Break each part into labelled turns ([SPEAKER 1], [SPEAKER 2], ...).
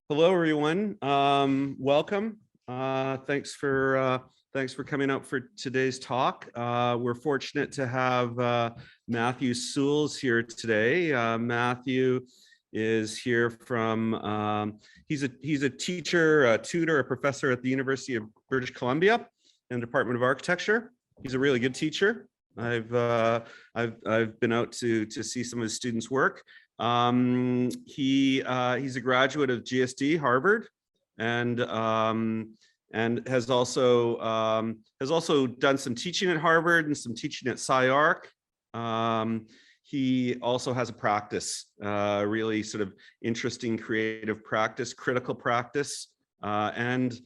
[SPEAKER 1] Hello, everyone. Welcome. Thanks for coming out for today's talk. We're fortunate to have Matthew Sewells here today. Matthew is here from he's a teacher, a tutor, a professor at the University of British Columbia in the Department of Architecture. He's a really good teacher. I've been out to see some of his students work. He's a graduate of GSD Harvard, and has also done some teaching at Harvard and some teaching at SciArc. He also has a practice, really sort of interesting creative practice, critical practice, and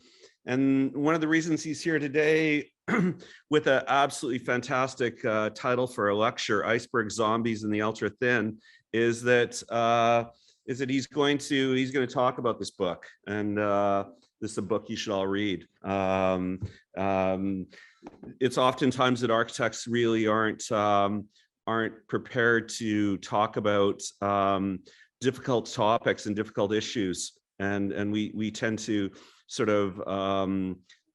[SPEAKER 1] one of the reasons he's here today with an absolutely fantastic title for a lecture, Icebergs, Zombies, and the Ultra Thin, is that he's going to talk about this book, and this is a book you should all read. It's oftentimes that architects really aren't prepared to talk about difficult topics and difficult issues, and we tend to sort of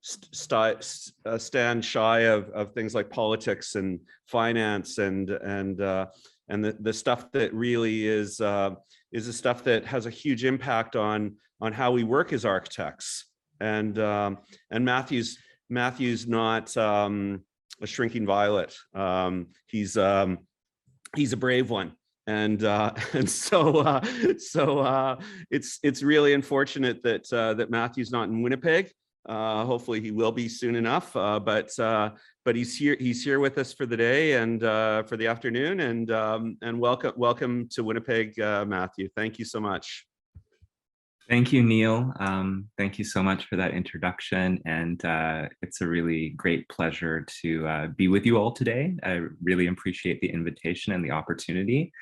[SPEAKER 1] stand shy of things like politics and finance and the stuff that really is the stuff that has a huge impact on how we work as architects. And Matthew's not a shrinking violet. He's a brave one. And so it's really unfortunate that Matthew's not in Winnipeg. Hopefully he will be soon enough, but he's here with us for the day and for the afternoon, and welcome to Winnipeg, Matthew. Thank you so much.
[SPEAKER 2] Thank you, Neil. Thank you so much for that introduction, and it's a really great pleasure to be with you all today. I really appreciate the invitation and the opportunity.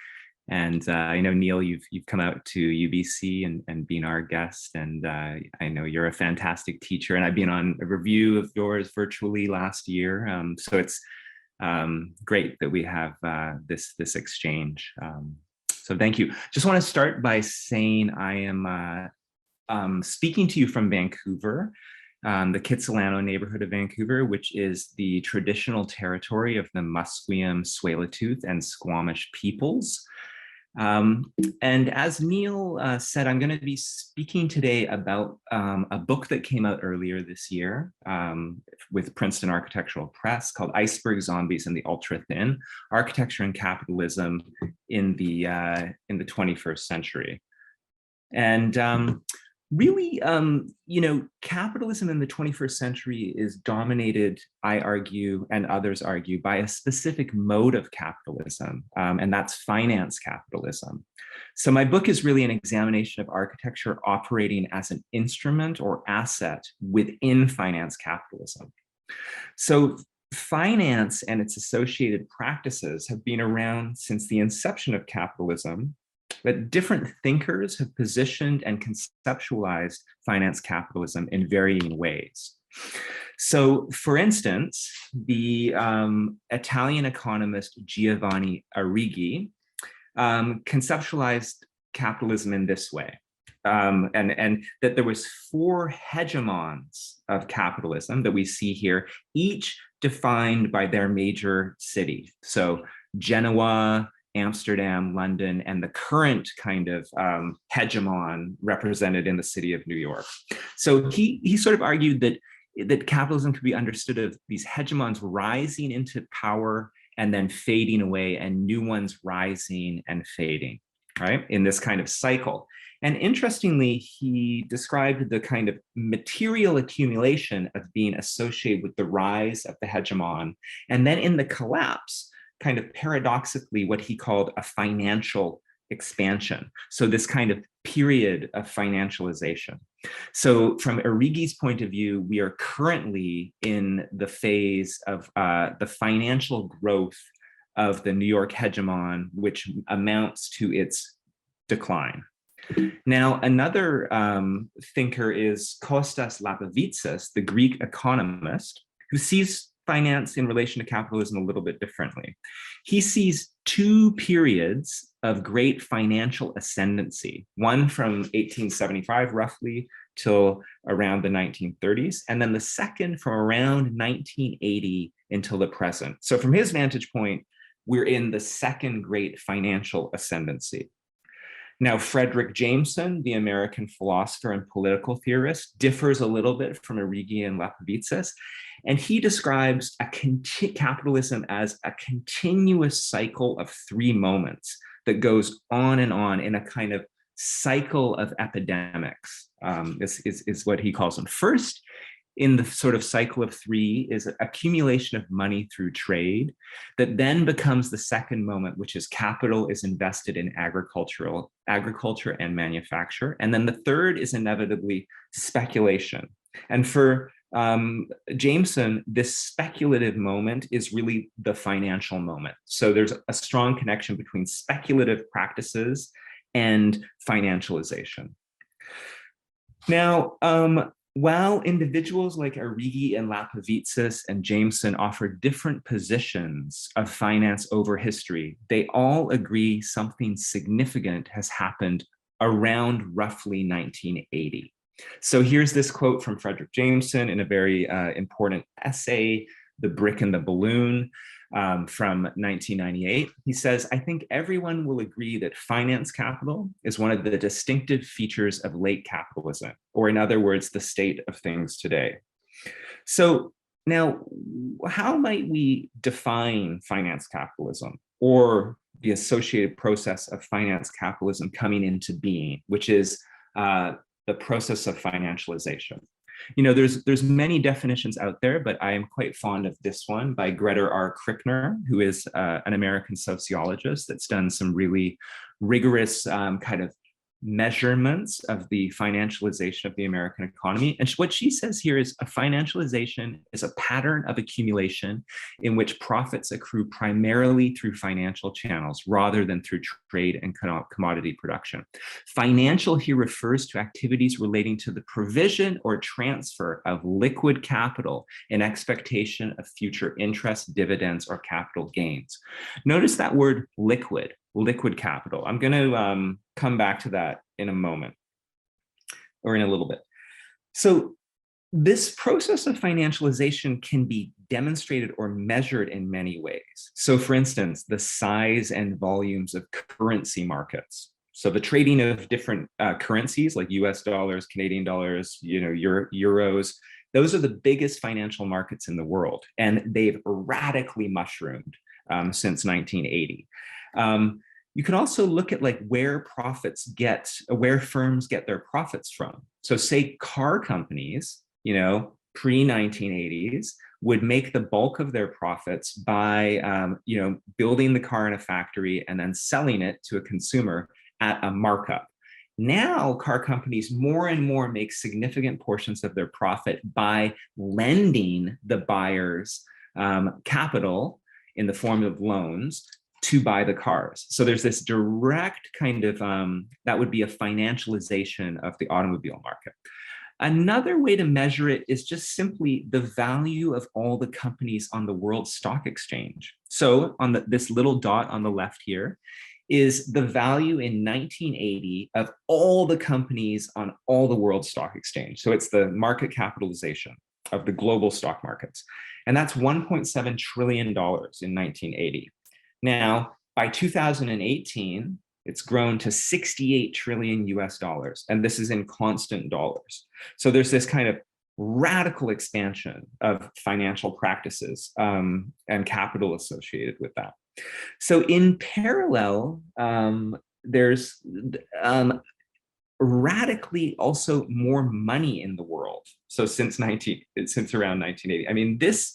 [SPEAKER 2] And I know, Neil, you've come out to UBC and been our guest, and I know you're a fantastic teacher, and I've been on a review of yours virtually last year. So it's great that we have this exchange. So thank you. Just want to start by saying I am speaking to you from Vancouver, the Kitsilano neighborhood of Vancouver, which is the traditional territory of the Musqueam, Tsleil-Waututh, and Squamish peoples. And as Neil said, I'm going to be speaking today about a book that came out earlier this year with Princeton Architectural Press called Icebergs, Zombies, and the Ultra Thin: Architecture and Capitalism in the 21st Century. And really, capitalism in the 21st century is dominated, I argue, and others argue, by a specific mode of capitalism, and that's finance capitalism. So my book is really an examination of architecture operating as an instrument or asset within finance capitalism. So finance and its associated practices have been around since the inception of capitalism, but different thinkers have positioned and conceptualized finance capitalism in varying ways. So, for instance, the Italian economist Giovanni Arrighi conceptualized capitalism in this way, and that there was 4 hegemons of capitalism that we see here, each defined by their major city. So Genoa, Amsterdam, London, and the current kind of hegemon represented in the city of New York. So he sort of argued that capitalism could be understood as these hegemons rising into power and then fading away, and new ones rising and fading, right, in this kind of cycle. And interestingly, he described the kind of material accumulation of being associated with the rise of the hegemon, and then in the collapse, kind of paradoxically, what he called a financial expansion. So this kind of period of financialization. So from Arrighi's point of view, we are currently in the phase of the financial growth of the New York hegemon, which amounts to its decline. Now, another thinker is Kostas Lapavitsas, the Greek economist, who sees finance in relation to capitalism a little bit differently. He sees two periods of great financial ascendancy, one from 1875 roughly till around the 1930s, and then the second from around 1980 until the present. So from his vantage point, we're in the second great financial ascendancy. Now, Frederick Jameson, the American philosopher and political theorist, differs a little bit from Arrighi and Lapavitsas, and he describes capitalism as a continuous cycle of three moments that goes on and on in a kind of cycle of epidemics, is what he calls them. First, in the sort of cycle of three is accumulation of money through trade that then becomes the second moment, which is capital is invested in agriculture and manufacture. And then the third is inevitably speculation. And for Jameson, this speculative moment is really the financial moment. So there's a strong connection between speculative practices and financialization. Now, while individuals like Arrighi and Lapavitsas and Jameson offer different positions of finance over history, they all agree something significant has happened around roughly 1980. So here's this quote from Frederick Jameson in a very important essay, The Brick and the Balloon, from 1998. He says, "I think everyone will agree that finance capital is one of the distinctive features of late capitalism, or in other words, the state of things today." So now, how might we define finance capitalism or the associated process of finance capitalism coming into being, which is the process of financialization? You know, there's many definitions out there, but I am quite fond of this one by Greta R. Krickner, who is an American sociologist that's done some really rigorous kind of measurements of the financialization of the American economy. And what she says here is a financialization is a pattern of accumulation in which profits accrue primarily through financial channels rather than through trade and commodity production. Financial here refers to activities relating to the provision or transfer of liquid capital in expectation of future interest, dividends, or capital gains. Notice that word liquid capital. I'm going to come back to that in a moment or in a little bit. So this process of financialization can be demonstrated or measured in many ways. So for instance, the size and volumes of currency markets. So the trading of different currencies like US dollars, Canadian dollars, euros, those are the biggest financial markets in the world. And they've radically mushroomed since 1980. You can also look at like where firms get their profits from. So say car companies, pre-1980s would make the bulk of their profits by, building the car in a factory and then selling it to a consumer at a markup. Now, car companies more and more make significant portions of their profit by lending the buyers capital in the form of loans to buy the cars. So there's this direct kind of, that would be a financialization of the automobile market. Another way to measure it is just simply the value of all the companies on the World Stock Exchange. So on this little dot on the left here is the value in 1980 of all the companies on all the World Stock Exchange. So it's the market capitalization of the global stock markets. And that's $1.7 trillion in 1980. Now, by 2018, it's grown to 68 trillion US dollars, and this is in constant dollars. So there's this kind of radical expansion of financial practices and capital associated with that. So in parallel, there's radically also more money in the world. So since around 1980, I mean, this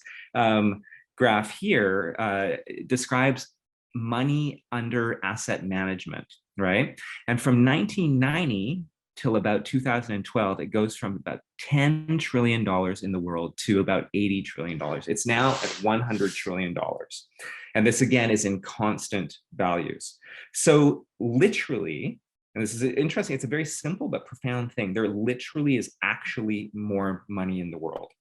[SPEAKER 2] graph here describes money under asset management, right? And from 1990 till about 2012, it goes from about $10 trillion in the world to about $80 trillion. It's now at $100 trillion. And this again is in constant values. So literally, and this is interesting, it's a very simple but profound thing. There literally is actually more money in the world.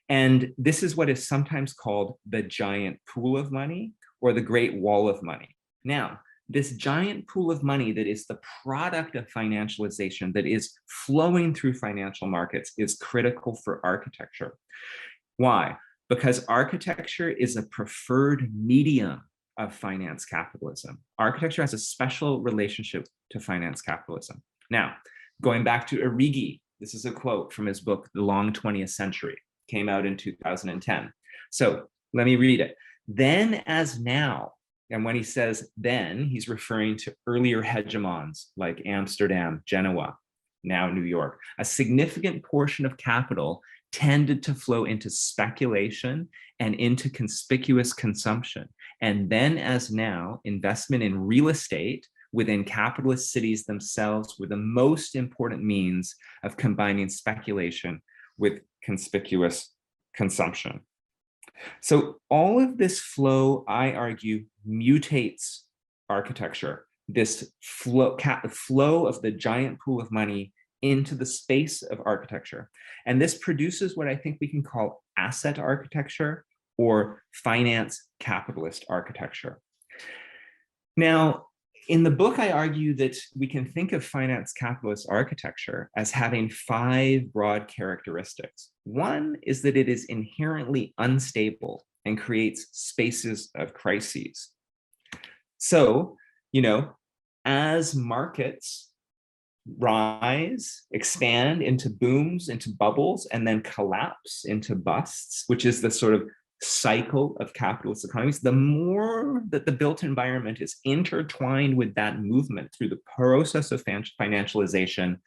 [SPEAKER 2] And this is what is sometimes called the giant pool of money or the great wall of money. Now, this giant pool of money that is the product of financialization, that is flowing through financial markets, is critical for architecture. Why? Because architecture is a preferred medium of finance capitalism. Architecture has a special relationship to finance capitalism. Now, going back to Arrighi, this is a quote from his book, The Long 20th Century, came out in 2010. So let me read it. Then as now, and when he says then, he's referring to earlier hegemons like Amsterdam, Genoa, now New York. A significant portion of capital tended to flow into speculation and into conspicuous consumption. And then as now, investment in real estate within capitalist cities themselves were the most important means of combining speculation with conspicuous consumption. So all of this flow, I argue, mutates architecture, this flow of the giant pool of money into the space of architecture. And this produces what I think we can call asset architecture or finance capitalist architecture. Now, in the book, I argue that we can think of finance capitalist architecture as having 5 broad characteristics. One is that it is inherently unstable and creates spaces of crises. So, as markets rise, expand into booms, into bubbles, and then collapse into busts, which is the sort of cycle of capitalist economies, the more that the built environment is intertwined with that movement through the process of financialization,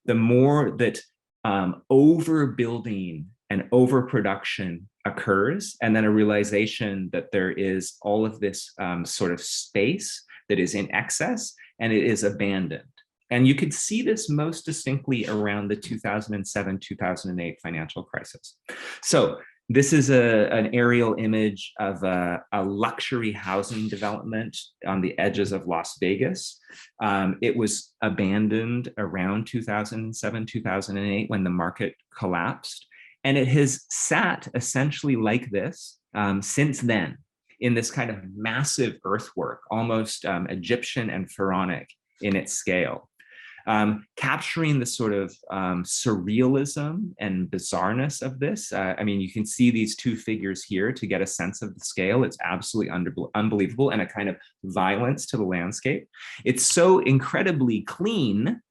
[SPEAKER 2] the more that overbuilding and overproduction occurs, and then a realization that there is all of this sort of space that is in excess and it is abandoned. And you could see this most distinctly around the 2007-2008 financial crisis. So this is an aerial image of a luxury housing development on the edges of Las Vegas. It was abandoned around 2007-2008 when the market collapsed. And it has sat essentially like this since then, in this kind of massive earthwork, almost Egyptian and pharaonic in its scale. Capturing the sort of surrealism and bizarreness of this. I mean, you can see these 2 figures here to get a sense of the scale. It's absolutely unbelievable, and a kind of violence to the landscape. It's so incredibly clean,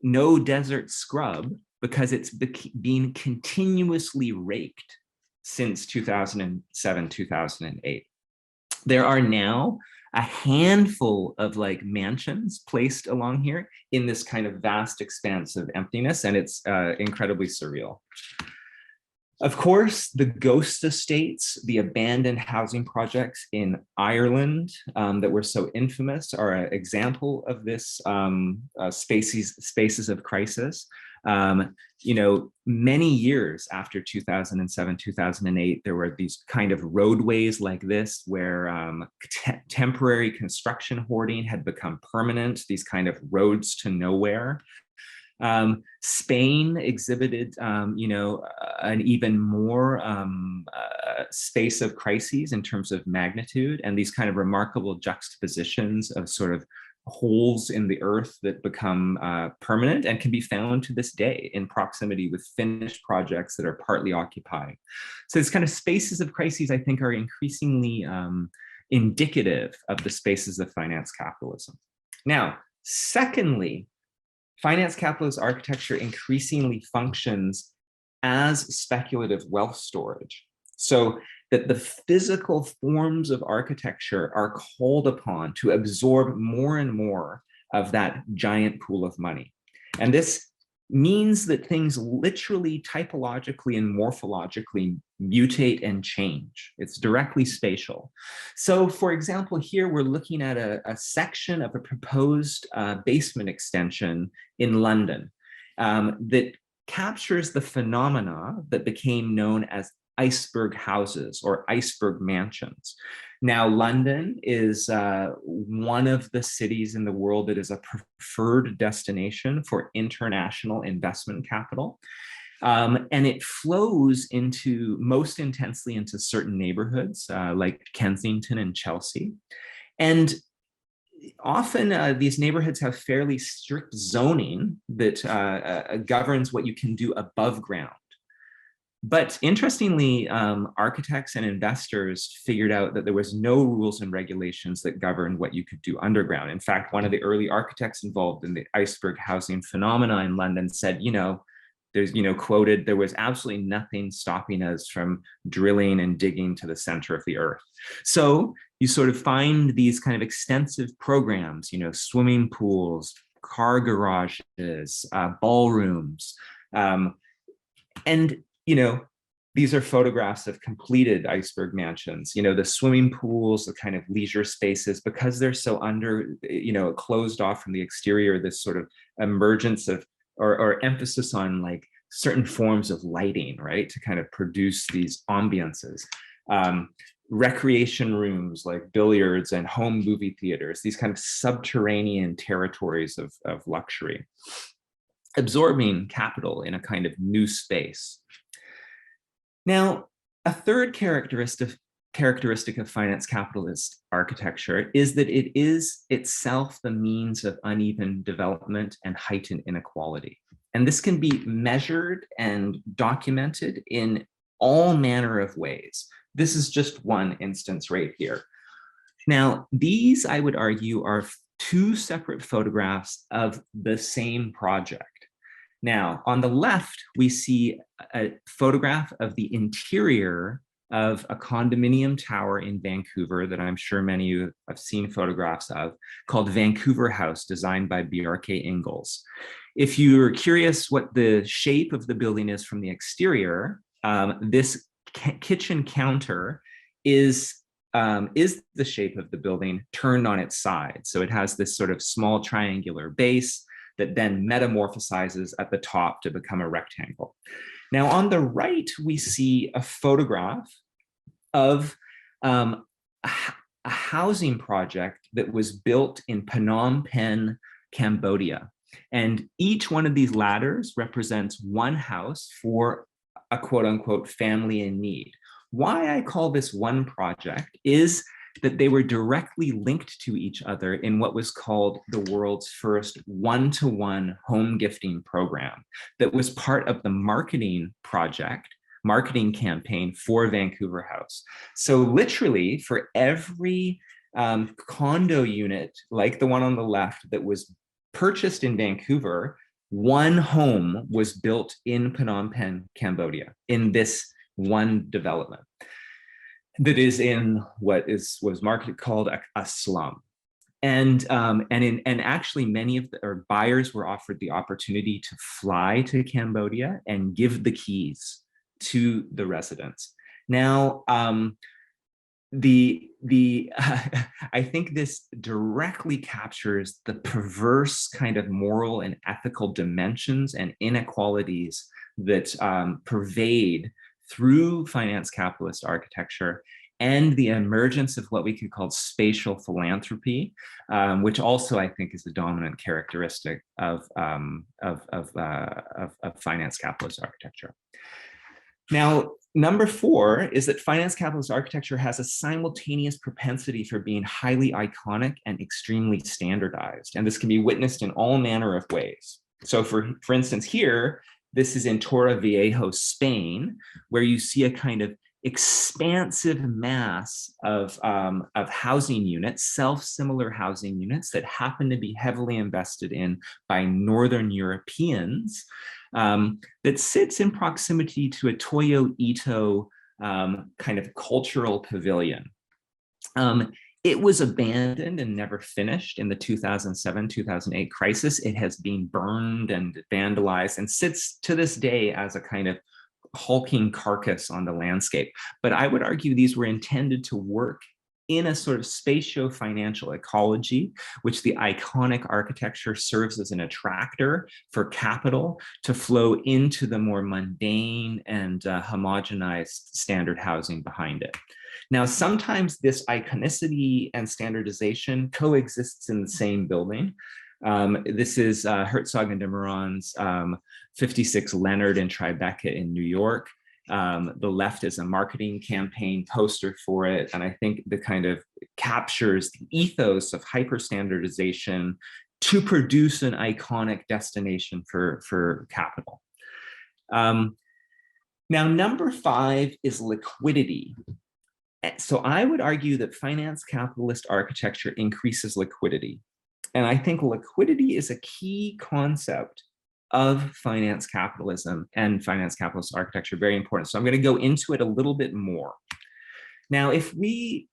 [SPEAKER 2] no desert scrub, because it's been continuously raked since 2007, 2008. There are now a handful of mansions placed along here in this kind of vast expanse of emptiness, and it's incredibly surreal. Of course, the ghost estates, the abandoned housing projects in Ireland that were so infamous are an example of this spaces of crisis. Many years after 2007, 2008, there were these kind of roadways like this where temporary construction hoarding had become permanent, these kind of roads to nowhere. Spain exhibited, an even more space of crises in terms of magnitude, and these kind of remarkable juxtapositions of sort of holes in the earth that become permanent and can be found to this day in proximity with finished projects that are partly occupied. So these kind of spaces of crises, I think, are increasingly indicative of the spaces of finance capitalism. Now, secondly, finance capitalist architecture increasingly functions as speculative wealth storage. So that the physical forms of architecture are called upon to absorb more and more of that giant pool of money. And this means that things literally, typologically, and morphologically mutate and change. It's directly spatial. So for example, here we're looking at a section of a proposed basement extension in London that captures the phenomena that became known as iceberg houses or iceberg mansions. Now, London is one of the cities in the world that is a preferred destination for international investment capital. And it flows into most intensely into certain neighborhoods like Kensington and Chelsea. And often these neighborhoods have fairly strict zoning that governs what you can do above ground. But interestingly, architects and investors figured out that there was no rules and regulations that govern what you could do underground. In fact, one of the early architects involved in the iceberg housing phenomena in London said, there's, quoted, there was absolutely nothing stopping us from drilling and digging to the center of the earth. So you sort of find these kind of extensive programs, swimming pools, car garages, ballrooms, and these are photographs of completed iceberg mansions. The swimming pools, the kind of leisure spaces, because they're so closed off from the exterior, this sort of emergence of or emphasis on like certain forms of lighting, right, to kind of produce these ambiances. Recreation rooms like billiards and home movie theaters, these kind of subterranean territories of luxury, absorbing capital in a kind of new space. Now, a third characteristic of finance capitalist architecture is that it is itself the means of uneven development and heightened inequality. And this can be measured and documented in all manner of ways. This is just one instance right here. Now, these, I would argue, are two separate photographs of the same project. Now, on the left, we see a photograph of the interior of a condominium tower in Vancouver that I'm sure many of you have seen photographs of, called Vancouver House, designed by BRK Ingalls. If you're curious what the shape of the building is from the exterior, this kitchen counter is the shape of the building turned on its side. So it has this sort of small triangular base that then metamorphosizes at the top to become a rectangle. Now, on the right, we see a photograph of a housing project that was built in Phnom Penh, Cambodia. And each one of these ladders represents one house for a quote unquote family in need. Why I call this one project is that they were directly linked to each other in what was called the world's first one-to-one home gifting program that was part of the marketing campaign for Vancouver House. So literally for every condo unit, like the one on the left that was purchased in Vancouver, one home was built in Phnom Penh, Cambodia, in this one development that is in what was marketed called a slum. And actually many of the buyers were offered the opportunity to fly to Cambodia and give the keys to the residents. Now, I think this directly captures the perverse kind of moral and ethical dimensions and inequalities that pervade through finance capitalist architecture and the emergence of what we could call spatial philanthropy, which also I think is the dominant characteristic of finance capitalist architecture. Now, number 4 is that finance capitalist architecture has a simultaneous propensity for being highly iconic and extremely standardized. And this can be witnessed in all manner of ways. So for instance, here, this is in Torreviejo, Spain, where you see a kind of expansive mass of housing units, self-similar housing units that happen to be heavily invested in by Northern Europeans, that sits in proximity to a Toyo Ito kind of cultural pavilion. It was abandoned and never finished in the 2007-2008 crisis. It has been burned and vandalized and sits to this day as a kind of hulking carcass on the landscape. But I would argue these were intended to work in a sort of spatio-financial ecology, which the iconic architecture serves as an attractor for capital to flow into the more mundane and homogenized standard housing behind it. Now, sometimes this iconicity and standardization coexists in the same building. This is Herzog and de Meuron's 56 Leonard in Tribeca in New York. The left is a marketing campaign poster for it. And I think the kind of captures the ethos of hyper-standardization to produce an iconic destination for capital. Now, number 5 is liquidity. So I would argue that finance capitalist architecture increases liquidity. And I think liquidity is a key concept of finance capitalism and finance capitalist architecture, very important. So I'm going to go into it a little bit more. Now, if we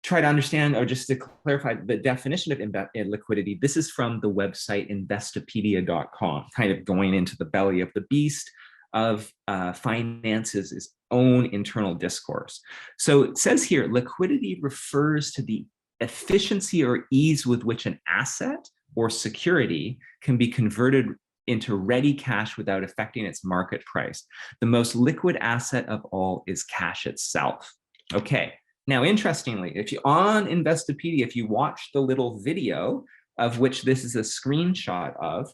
[SPEAKER 2] try to understand, or just to clarify the definition of liquidity, this is from the website investopedia.com, kind of going into the belly of the beast of finance's own internal discourse. So it says here, liquidity refers to the efficiency or ease with which an asset or security can be converted into ready cash without affecting its market price. The most liquid asset of all is cash itself. Okay, now interestingly, if you on Investopedia, if you watch the little video of which this is a screenshot of,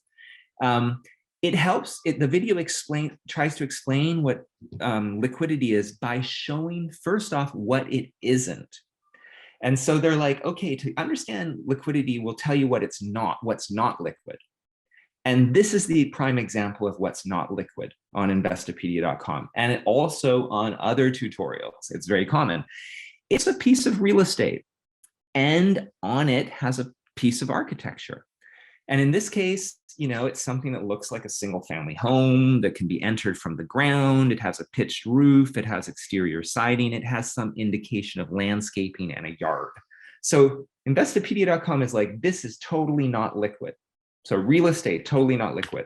[SPEAKER 2] it helps, the video tries to explain what liquidity is by showing first off what it isn't. And so they're like, okay, to understand liquidity, we'll tell you what it's not, what's not liquid. And this is the prime example of what's not liquid on investopedia.com. And it also on other tutorials, it's very common. It's a piece of real estate, and on it has a piece of architecture. And in this case, you know, it's something that looks like a single family home that can be entered from the ground. It has a pitched roof. It has exterior siding. It has some indication of landscaping and a yard. So Investopedia.com is like, this is totally not liquid. So real estate, totally not liquid.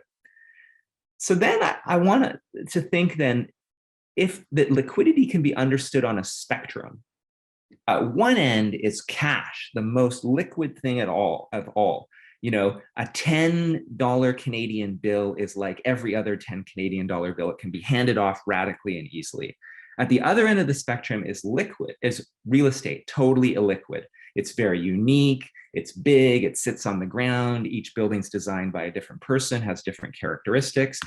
[SPEAKER 2] So then I want to think then, if that liquidity can be understood on a spectrum. One end is cash, the most liquid thing of all. You know, a $10 Canadian bill is like every other 10 Canadian dollar bill. It can be handed off radically and easily. At the other end of the spectrum is real estate, totally illiquid. It's very unique, it's big, it sits on the ground. Each building's designed by a different person, has different characteristics.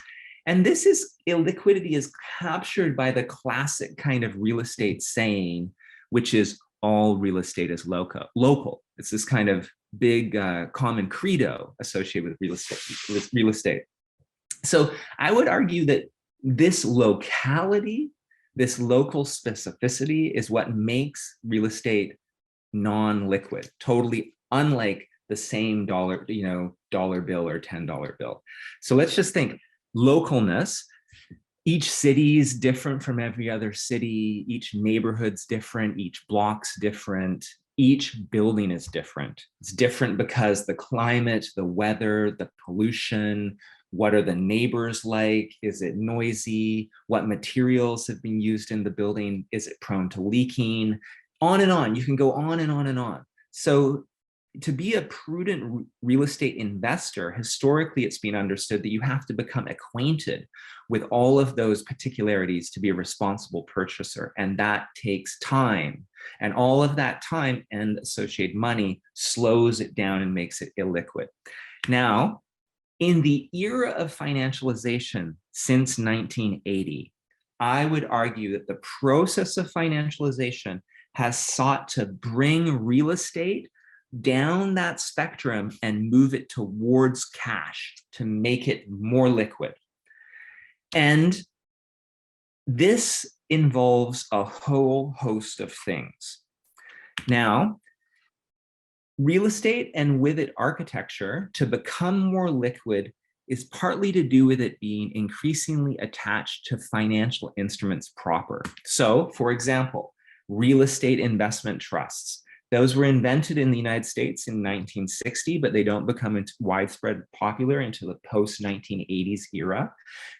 [SPEAKER 2] And this is, illiquidity is captured by the classic kind of real estate saying, which is all real estate is local. It's this kind of big common credo associated with real estate. So I would argue that this locality, this local specificity is what makes real estate non-liquid, totally unlike the same dollar bill or $10 bill. So let's just think localness. Each city is different from every other city. Each neighborhood's different. Each block's different. Each building is different. It's different because the climate, the weather, the pollution, what are the neighbors like? Is it noisy? What materials have been used in the building? Is it prone to leaking? On and on. You can go on and on and on. So to be a prudent real estate investor, historically, it's been understood that you have to become acquainted with all of those particularities to be a responsible purchaser. And that takes time. And all of that time and associated money slows it down and makes it illiquid. Now, in the era of financialization since 1980, I would argue that the process of financialization has sought to bring real estate down that spectrum and move it towards cash to make it more liquid. And this involves a whole host of things. Now, real estate and with it architecture to become more liquid is partly to do with it being increasingly attached to financial instruments proper. So, for example, real estate investment trusts. Those were invented in the United States in 1960, but they don't become widespread popular until the post-1980s era.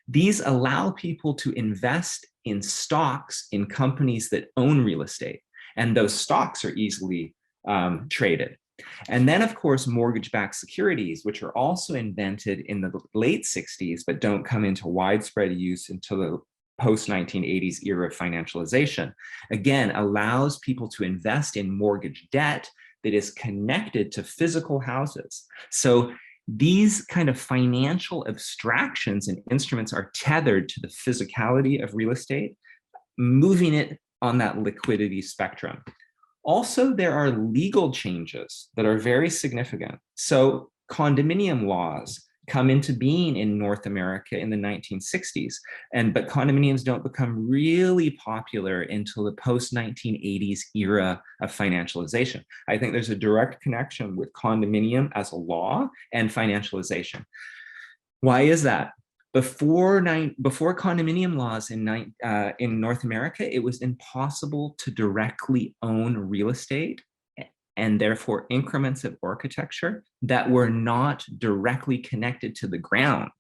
[SPEAKER 2] These allow people to invest in stocks in companies that own real estate, and those stocks are easily traded. And then, of course, mortgage-backed securities, which are also invented in the late 60s, but don't come into widespread use until the post-1980s era of financialization, again, allows people to invest in mortgage debt that is connected to physical houses. So these kind of financial abstractions and instruments are tethered to the physicality of real estate, moving it on that liquidity spectrum. Also, there are legal changes that are very significant. So condominium laws come into being in North America in the 1960s, but condominiums don't become really popular until the post-1980s era of financialization. I think there's a direct connection with condominium as a law and financialization. Why is that? Before condominium laws in North America, it was impossible to directly own real estate and therefore increments of architecture that were not directly connected to the ground.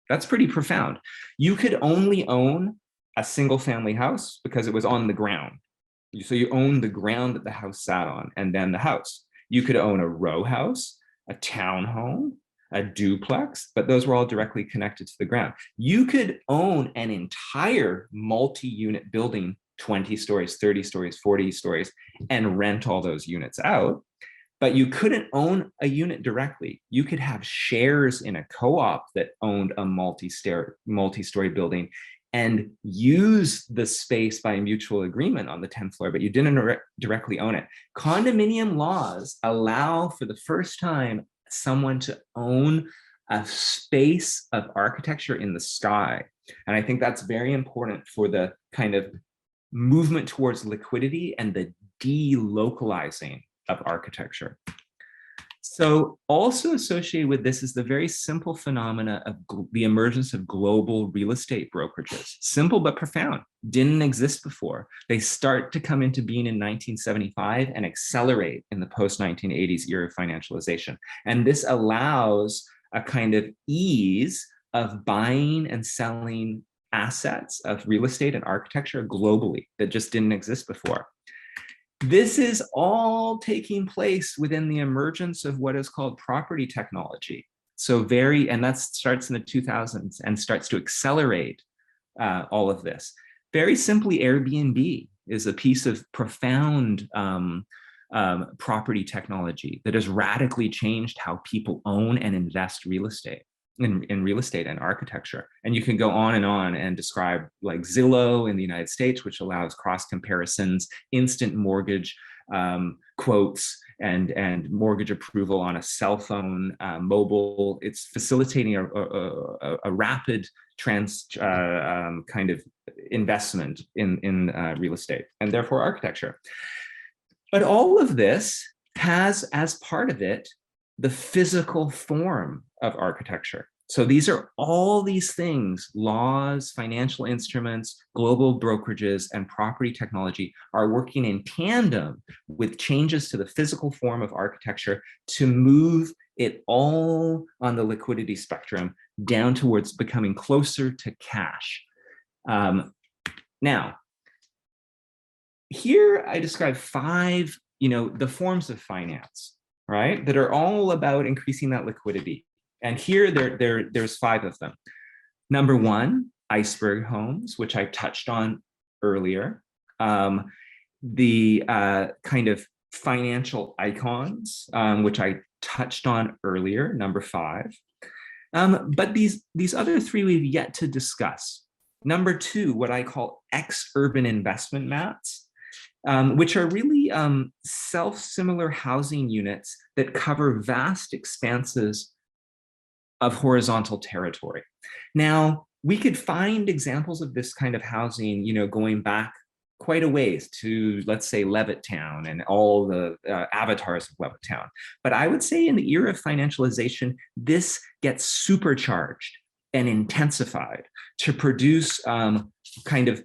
[SPEAKER 2] That's pretty profound. You could only own a single family house because it was on the ground. So you own the ground that the house sat on and then the house. You could own a row house, a townhome, a duplex, but those were all directly connected to the ground. You could own an entire multi-unit building, 20 stories, 30 stories, 40 stories, and rent all those units out, but you couldn't own a unit directly. You could have shares in a co-op that owned a multi-story building and use the space by mutual agreement on the 10th floor, but you didn't directly own it. Condominium laws allow for the first time someone to own a space of architecture in the sky. And I think that's very important for the kind of movement towards liquidity and the delocalizing of architecture. So also associated with this is the very simple phenomena of the emergence of global real estate brokerages. Simple but profound, didn't exist before. They start to come into being in 1975 and accelerate in the post-1980s era of financialization. And this allows a kind of ease of buying and selling assets of real estate and architecture globally that just didn't exist before. This is all taking place within the emergence of what is called property technology. So and that starts in the 2000s and starts to accelerate all of this. Very simply, Airbnb is a piece of profound property technology that has radically changed how people own and invest real estate. In real estate and architecture. And you can go on and describe like Zillow in the United States, which allows cross comparisons, instant mortgage quotes, and mortgage approval on a cell phone, mobile. It's facilitating a rapid kind of investment in real estate and therefore architecture. But all of this has as part of it the physical form of architecture. So these are all these things, laws, financial instruments, global brokerages, and property technology are working in tandem with changes to the physical form of architecture to move it all on the liquidity spectrum down towards becoming closer to cash. Now, here I describe 5, the forms of finance, right, that are all about increasing that liquidity. And here there's 5 of them. Number 1, iceberg homes, which I touched on earlier. The kind of financial icons, which I touched on earlier, number 5. But these other 3 we've yet to discuss. Number 2, what I call ex-urban investment mats, which are really self-similar housing units that cover vast expanses of horizontal territory. Now, we could find examples of this kind of housing, going back quite a ways to, let's say, Levittown and all the avatars of Levittown. But I would say in the era of financialization, this gets supercharged and intensified to produce kind of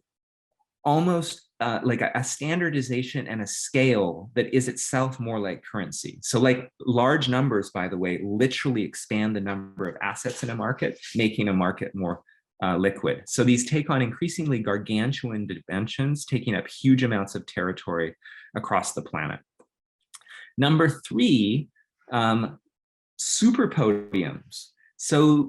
[SPEAKER 2] almost like a standardization and a scale that is itself more like currency. So like large numbers, by the way, literally expand the number of assets in a market, making a market more liquid. So these take on increasingly gargantuan dimensions, taking up huge amounts of territory across the planet. Number 3, super podiums. So,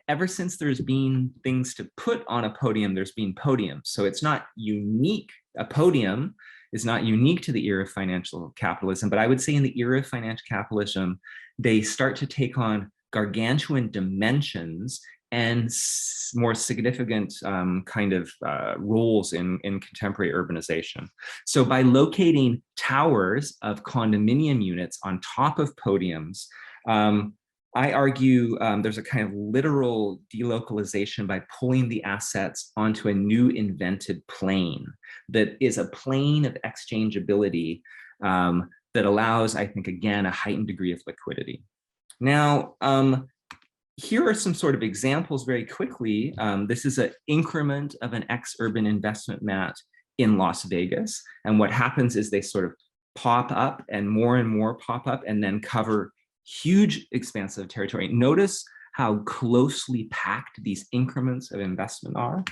[SPEAKER 2] ever since there's been things to put on a podium, there's been podiums. So it's not unique. A podium is not unique to the era of financial capitalism, but I would say in the era of financial capitalism, they start to take on gargantuan dimensions and more significant kind of roles in contemporary urbanization. So by locating towers of condominium units on top of podiums, I argue there's a kind of literal delocalization by pulling the assets onto a new invented plane that is a plane of exchangeability that allows, I think, again, a heightened degree of liquidity. Now, here are some sort of examples very quickly. This is an increment of an ex-urban investment mat in Las Vegas. And what happens is they sort of pop up and more pop up and then cover huge expanse of territory. Notice how closely packed these increments of investment are.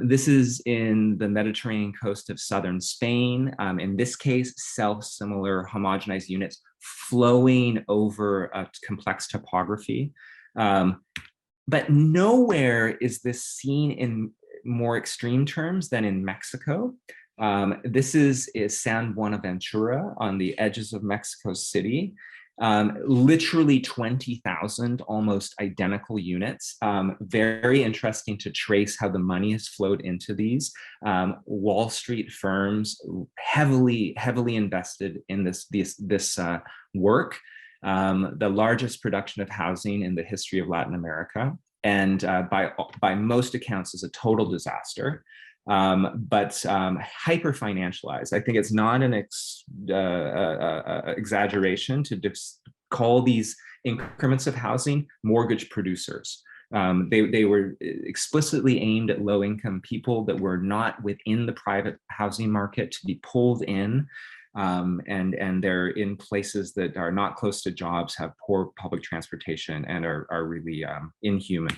[SPEAKER 2] This is in the Mediterranean coast of southern Spain. In this case, self-similar homogenized units flowing over a complex topography. But nowhere is this seen in more extreme terms than in Mexico. This is San Buenaventura on the edges of Mexico City. Literally 20,000 almost identical units. Very interesting to trace how the money has flowed into these. Wall Street firms heavily invested in this work. The largest production of housing in the history of Latin America, and by most accounts is a total disaster. But hyper financialized. I think it's not an exaggeration to call these increments of housing mortgage producers. They were explicitly aimed at low income people that were not within the private housing market to be pulled in. And they're in places that are not close to jobs, have poor public transportation, and are really inhuman.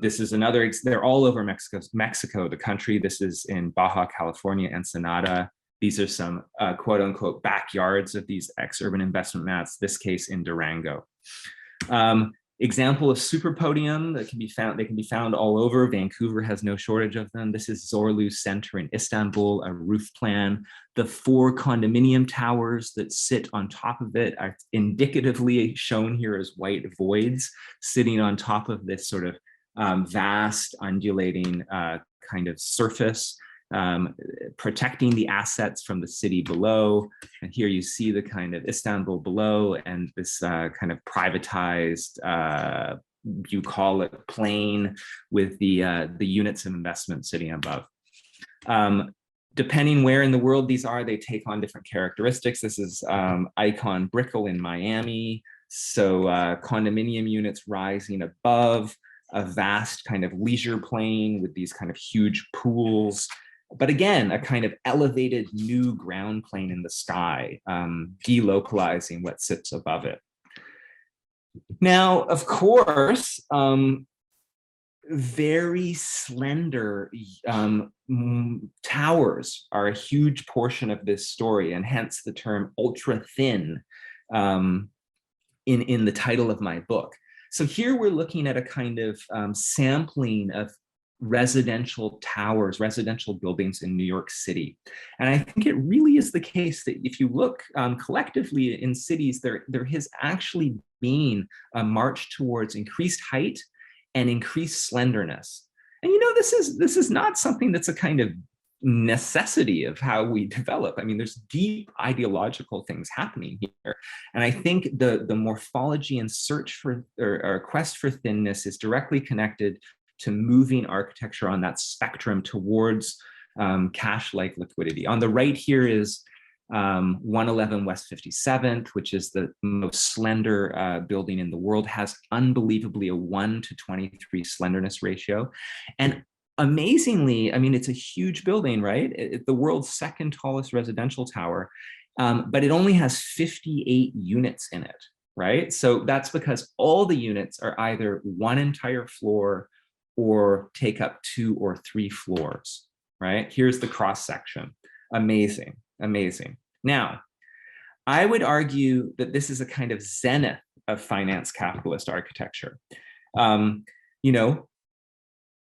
[SPEAKER 2] This is another, they're all over Mexico, the country. This is in Baja California, Ensenada. These are some quote unquote backyards of these ex-urban investment mats, this case in Durango. Example of super podium that can be found, they can be found all over. Vancouver has no shortage of them. This is Zorlu Center in Istanbul, a roof plan. The 4 condominium towers that sit on top of it are indicatively shown here as white voids sitting on top of this sort of vast undulating kind of surface, protecting the assets from the city below. And here you see the kind of Istanbul below and this kind of privatized, you call it plain, with the units of investment sitting above. Depending where in the world these are, they take on different characteristics. This is Icon Brickell in Miami. So condominium units rising above a vast kind of leisure plain with these kind of huge pools. But again, a kind of elevated new ground plane in the sky, delocalizing what sits above it. Now, of course, very slender towers are a huge portion of this story, and hence the term ultra thin in the title of my book. So here we're looking at a kind of sampling of residential towers, residential buildings in New York City. And I think it really is the case that if you look collectively in cities, there has actually been a march towards increased height and increased slenderness. And you know, this is not something that's a kind of necessity of how we develop. I mean, there's deep ideological things happening here. And I think the morphology and search for, or quest for thinness is directly connected to moving architecture on that spectrum towards cash-like liquidity. On the right here is 111 West 57th, which is the most slender building in the world, has unbelievably a 1:23 slenderness ratio. And amazingly, I mean, it's a huge building, right? It's the world's second tallest residential tower, but it only has 58 units in it, right? So that's because all the units are either one entire floor or take up 2 or 3 floors, right? Here's the cross section. Amazing, amazing. Now, I would argue that this is a kind of zenith of finance capitalist architecture. You know,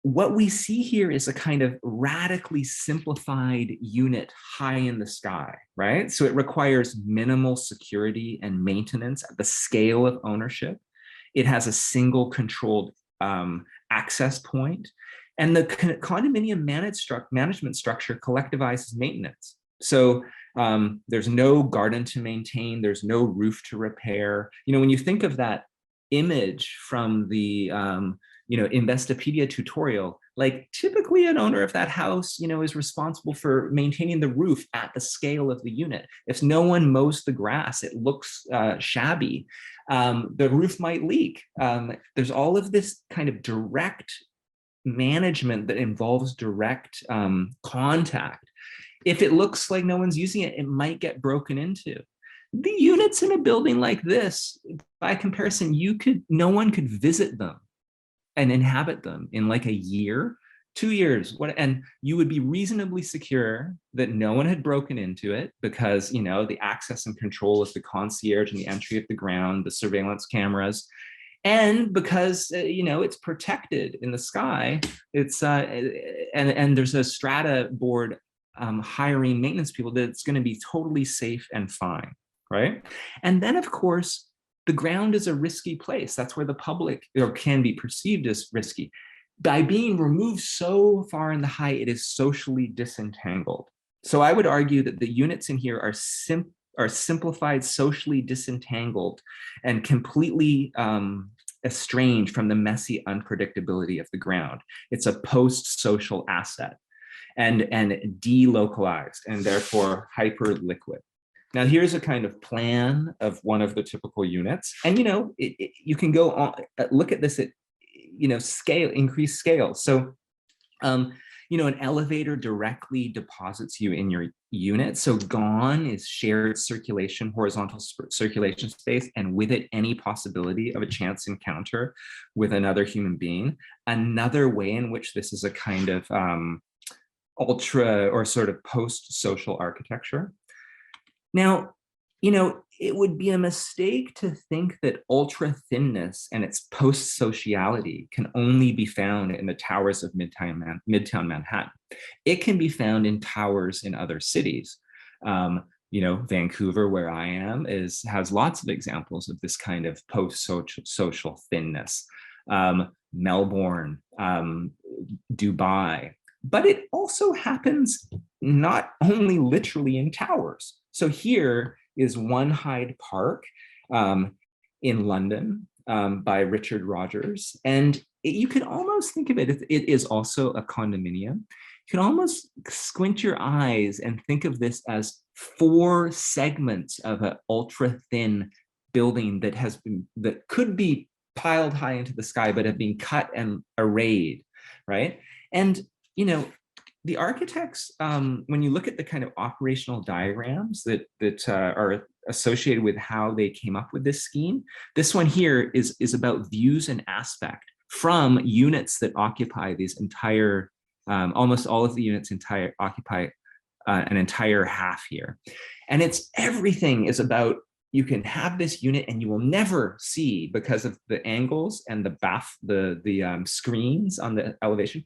[SPEAKER 2] what we see here is a kind of radically simplified unit high in the sky, right? So it requires minimal security and maintenance at the scale of ownership. It has a single controlled access point. And the condominium management structure collectivizes maintenance. So there's no garden to maintain, there's no roof to repair. You know, when you think of that image from the Investopedia tutorial, like typically an owner of that house, is responsible for maintaining the roof at the scale of the unit. If no one mows the grass, it looks shabby. The roof might leak. There's all of this kind of direct management that involves direct contact. If it looks like no one's using it, it might get broken into. The units in a building like this, by comparison, no one could visit them and inhabit them in like a year, 2 years, and you would be reasonably secure that no one had broken into it because, the access and control of the concierge and the entry of the ground, the surveillance cameras, and because, it's protected in the sky. It's and there's a strata board hiring maintenance people that's going to be totally safe and fine, right? And then, of course, the ground is a risky place. That's where the public can be perceived as risky. By being removed so far in the height, it is socially disentangled. So I would argue that the units in here are simplified, socially disentangled, and completely estranged from the messy unpredictability of the ground. It's a post-social asset and delocalized and therefore hyper-liquid. Now, here's a kind of plan of one of the typical units. And, you can go on, look at this at, scale, increased scale. So, an elevator directly deposits you in your unit. So gone is shared circulation, horizontal circulation space, and with it, any possibility of a chance encounter with another human being. Another way in which this is a kind of ultra or sort of post-social architecture. Now, it would be a mistake to think that ultra thinness and its post-sociality can only be found in the towers of Midtown Manhattan. It can be found in towers in other cities. Vancouver, where I am, has lots of examples of this kind of post-social thinness. Melbourne, Dubai, but it also happens not only literally in towers. So here is One Hyde Park in London by Richard Rogers. And you can almost think of it, it is also a condominium. You can almost squint your eyes and think of this as 4 segments of an ultra thin building that could be piled high into the sky, but have been cut and arrayed, right? And, the architects, when you look at the kind of operational diagrams that are associated with how they came up with this scheme, this one here is about views and aspect from units that occupy these entire, almost all of the units occupy an entire half here. And everything is about, you can have this unit and you will never see, because of the angles and the screens on the elevation,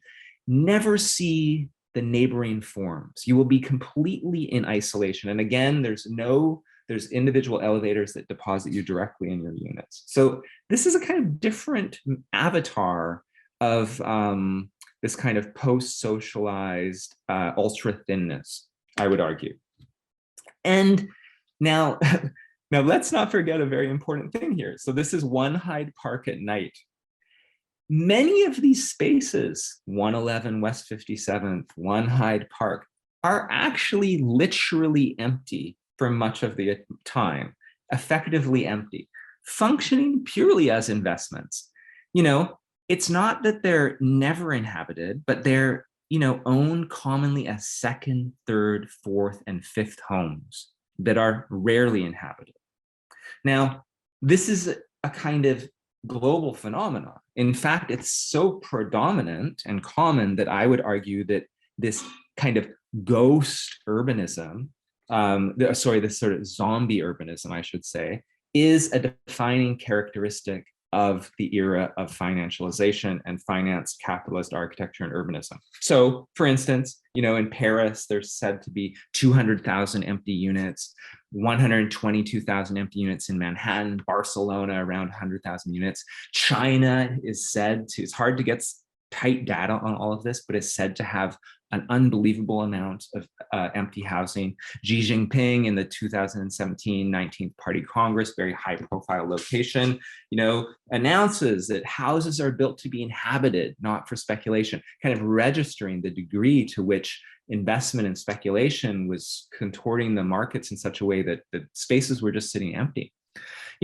[SPEAKER 2] never see the neighboring forms. You will be completely in isolation. And again, there's individual elevators that deposit you directly in your units. So this is a kind of different avatar of this kind of post-socialized ultra thinness, I would argue. And now let's not forget a very important thing here. So this is One Hyde Park at night. Many of these spaces, 111 West 57th, One Hyde Park, are actually literally empty for much of the time, effectively empty, functioning purely as investments. It's not that they're never inhabited, but they're, owned commonly as second, third, fourth, and fifth homes that are rarely inhabited. Now, this is a kind of global phenomenon. In fact, it's so predominant and common that I would argue that this kind of ghost urbanism, this sort of zombie urbanism, I should say, is a defining characteristic of the era of financialization and finance, capitalist architecture, and urbanism. So, for instance, in Paris, there's said to be 200,000 empty units, 122,000 empty units in Manhattan, Barcelona, around 100,000 units. China is said to, it's hard to get tight data on all of this, but is said to have an unbelievable amount of empty housing. Xi Jinping in the 2017 19th Party Congress, very high profile location, announces that houses are built to be inhabited, not for speculation, kind of registering the degree to which investment and speculation was contorting the markets in such a way that the spaces were just sitting empty.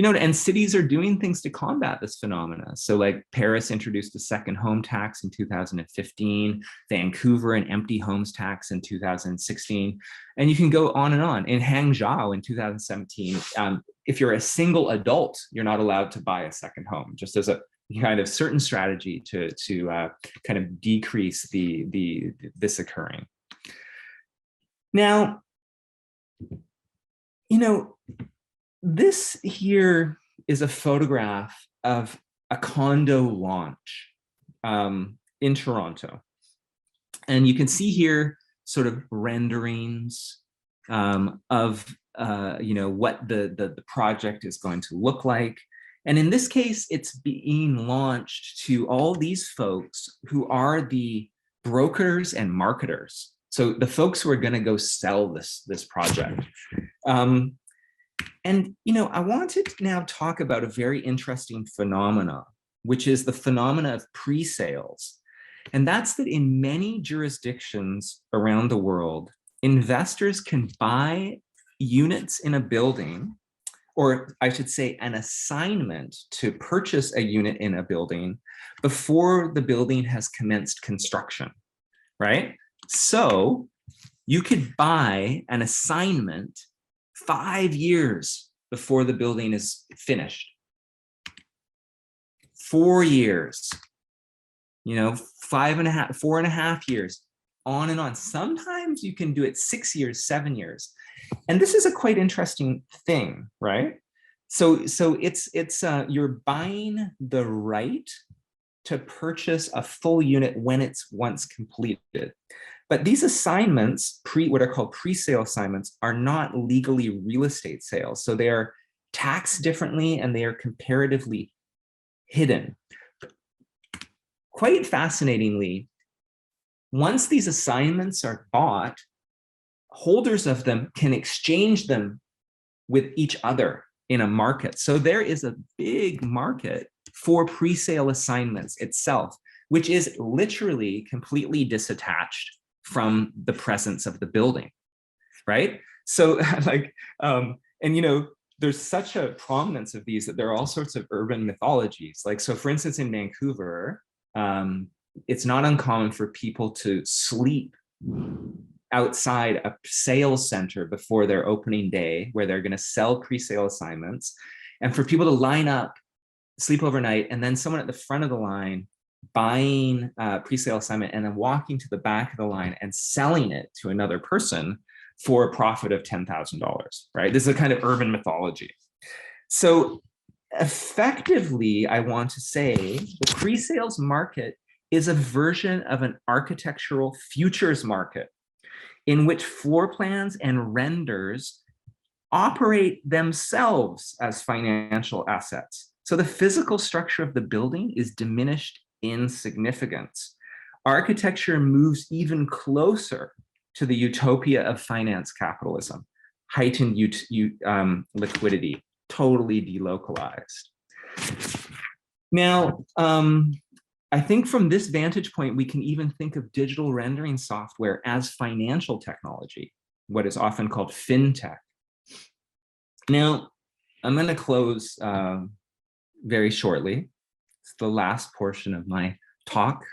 [SPEAKER 2] And cities are doing things to combat this phenomena. So like Paris introduced a second home tax in 2015, Vancouver an empty homes tax in 2016, and you can go on and on. In Hangzhou in 2017, if you're a single adult, you're not allowed to buy a second home, just as a kind of certain strategy to kind of decrease this occurring. Now, this here is a photograph of a condo launch in Toronto. And you can see here sort of renderings of what the project is going to look like. And in this case, it's being launched to all these folks who are the brokers and marketers. So the folks who are going to go sell this project. And, I want to now talk about a very interesting phenomena, which is the phenomena of pre-sales. And that's that in many jurisdictions around the world, investors can buy units in a building, or I should say an assignment to purchase a unit in a building before the building has commenced construction, right? So you could buy an assignment 5 years before the building is finished. 4 years, 4.5 years, on and on. Sometimes you can do it 6 years, 7 years. And this is a quite interesting thing, right? So it's you're buying the right to purchase a full unit when it's once completed. But these assignments, what are called pre-sale assignments, are not legally real estate sales. So they are taxed differently and they are comparatively hidden. Quite fascinatingly, once these assignments are bought, holders of them can exchange them with each other in a market. So there is a big market for pre-sale assignments itself, which is literally completely disattached from the presence of the building, right? So there's such a prominence of these that there are all sorts of urban mythologies. Like, so for instance, in Vancouver, it's not uncommon for people to sleep outside a sales center before their opening day, where they're going to sell pre-sale assignments, and for people to line up, sleep overnight, and then someone at the front of the line buying a pre-sale assignment and then walking to the back of the line and selling it to another person for a profit of $10,000, right? This is a kind of urban mythology. So effectively, I want to say the pre-sales market is a version of an architectural futures market in which floor plans and renders operate themselves as financial assets. So the physical structure of the building is diminished in significance. Architecture moves even closer to the utopia of finance capitalism, heightened liquidity, totally delocalized. Now, I think from this vantage point, we can even think of digital rendering software as financial technology, what is often called fintech. Now, I'm going to close very shortly. It's the last portion of my talk.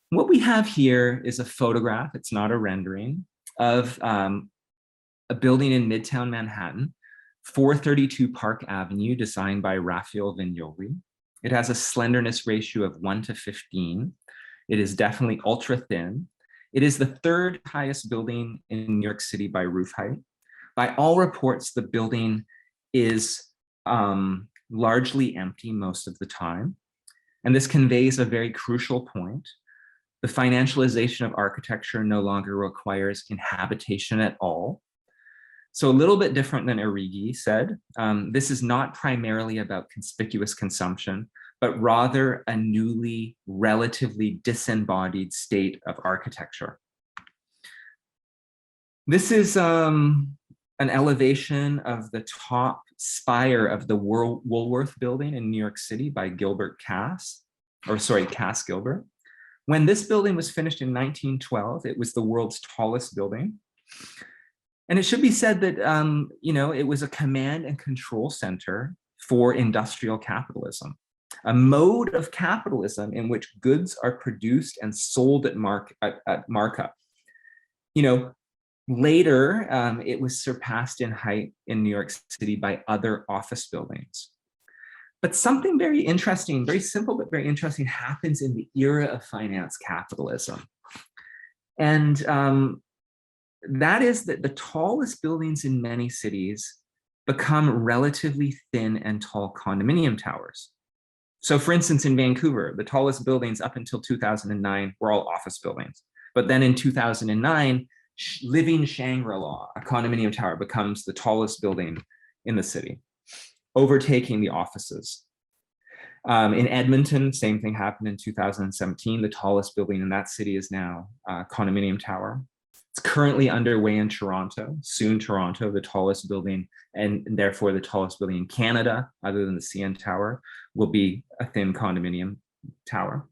[SPEAKER 2] What we have here is a photograph, it's not a rendering, of a building in Midtown Manhattan, 432 Park Avenue, designed by Raphael Vignoli. It has a slenderness ratio of 1:15. It is definitely ultra thin. It is the third highest building in New York City by roof height. By all reports, the building is largely empty most of the time. And this conveys a very crucial point. The financialization of architecture no longer requires inhabitation at all. So a little bit different than Origi said, this is not primarily about conspicuous consumption, but rather a newly relatively disembodied state of architecture. This is an elevation of the top spire of the Woolworth building in New York City by Cass Gilbert. When this building was finished in 1912, it was the world's tallest building. And it should be said that, it was a command and control center for industrial capitalism, a mode of capitalism in which goods are produced and sold at markup. Later, it was surpassed in height in New York City by other office buildings. But something very interesting, very simple, but very interesting happens in the era of finance capitalism. And that is that the tallest buildings in many cities become relatively thin and tall condominium towers. So for instance, in Vancouver, the tallest buildings up until 2009 were all office buildings. But then in 2009, Living Shangri-La, a condominium tower, becomes the tallest building in the city, overtaking the offices. In Edmonton, same thing happened in 2017. The tallest building in that city is now a condominium tower. It's currently underway in Toronto, soon Toronto, the tallest building, and therefore the tallest building in Canada, other than the CN Tower, will be a thin condominium tower.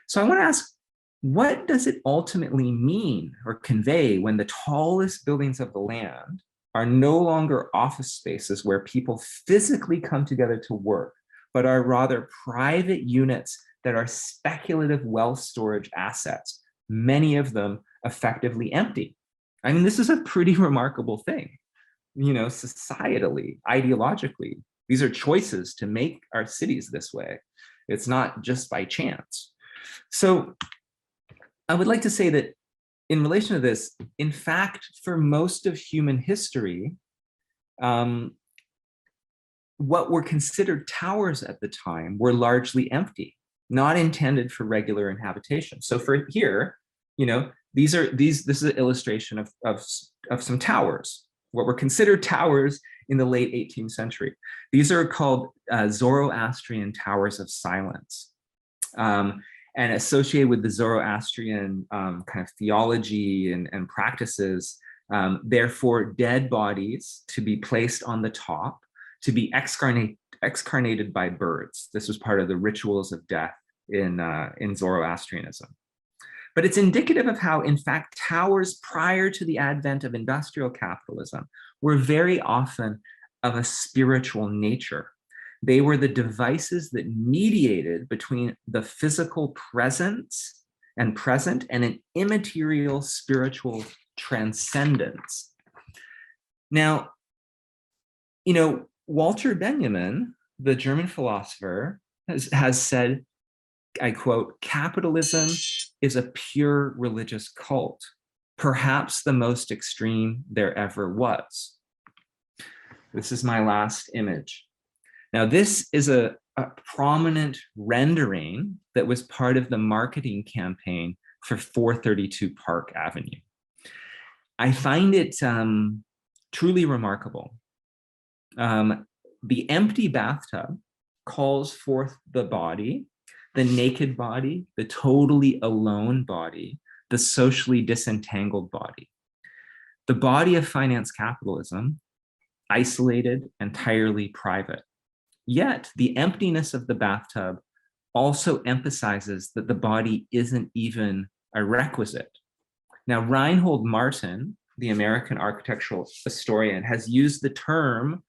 [SPEAKER 2] So I want to ask, what does it ultimately mean or convey when the tallest buildings of the land are no longer office spaces where people physically come together to work, but are rather private units that are speculative wealth storage assets, many of them effectively empty? I mean, this is a pretty remarkable thing, societally, ideologically. These are choices to make our cities this way. It's not just by chance. So I would like to say that in relation to this, in fact, for most of human history, what were considered towers at the time were largely empty, not intended for regular inhabitation. So for here, this is an illustration of some towers, what were considered towers in the late 18th century. These are called Zoroastrian Towers of Silence. And associated with the Zoroastrian kind of theology and practices, therefore dead bodies to be placed on the top, to be excarnated by birds. This was part of the rituals of death in Zoroastrianism. But it's indicative of how, in fact, towers prior to the advent of industrial capitalism were very often of a spiritual nature. They were the devices that mediated between the physical present and an immaterial spiritual transcendence. Now, Walter Benjamin, the German philosopher, has said, I quote, "Capitalism is a pure religious cult, perhaps the most extreme there ever was." This is my last image. Now, this is a prominent rendering that was part of the marketing campaign for 432 Park Avenue. I find it truly remarkable. The empty bathtub calls forth the body, the naked body, the totally alone body, the socially disentangled body. The body of finance capitalism, isolated, entirely private. Yet the emptiness of the bathtub also emphasizes that the body isn't even a requisite. Now, Reinhold Martin, the American architectural historian, has used the term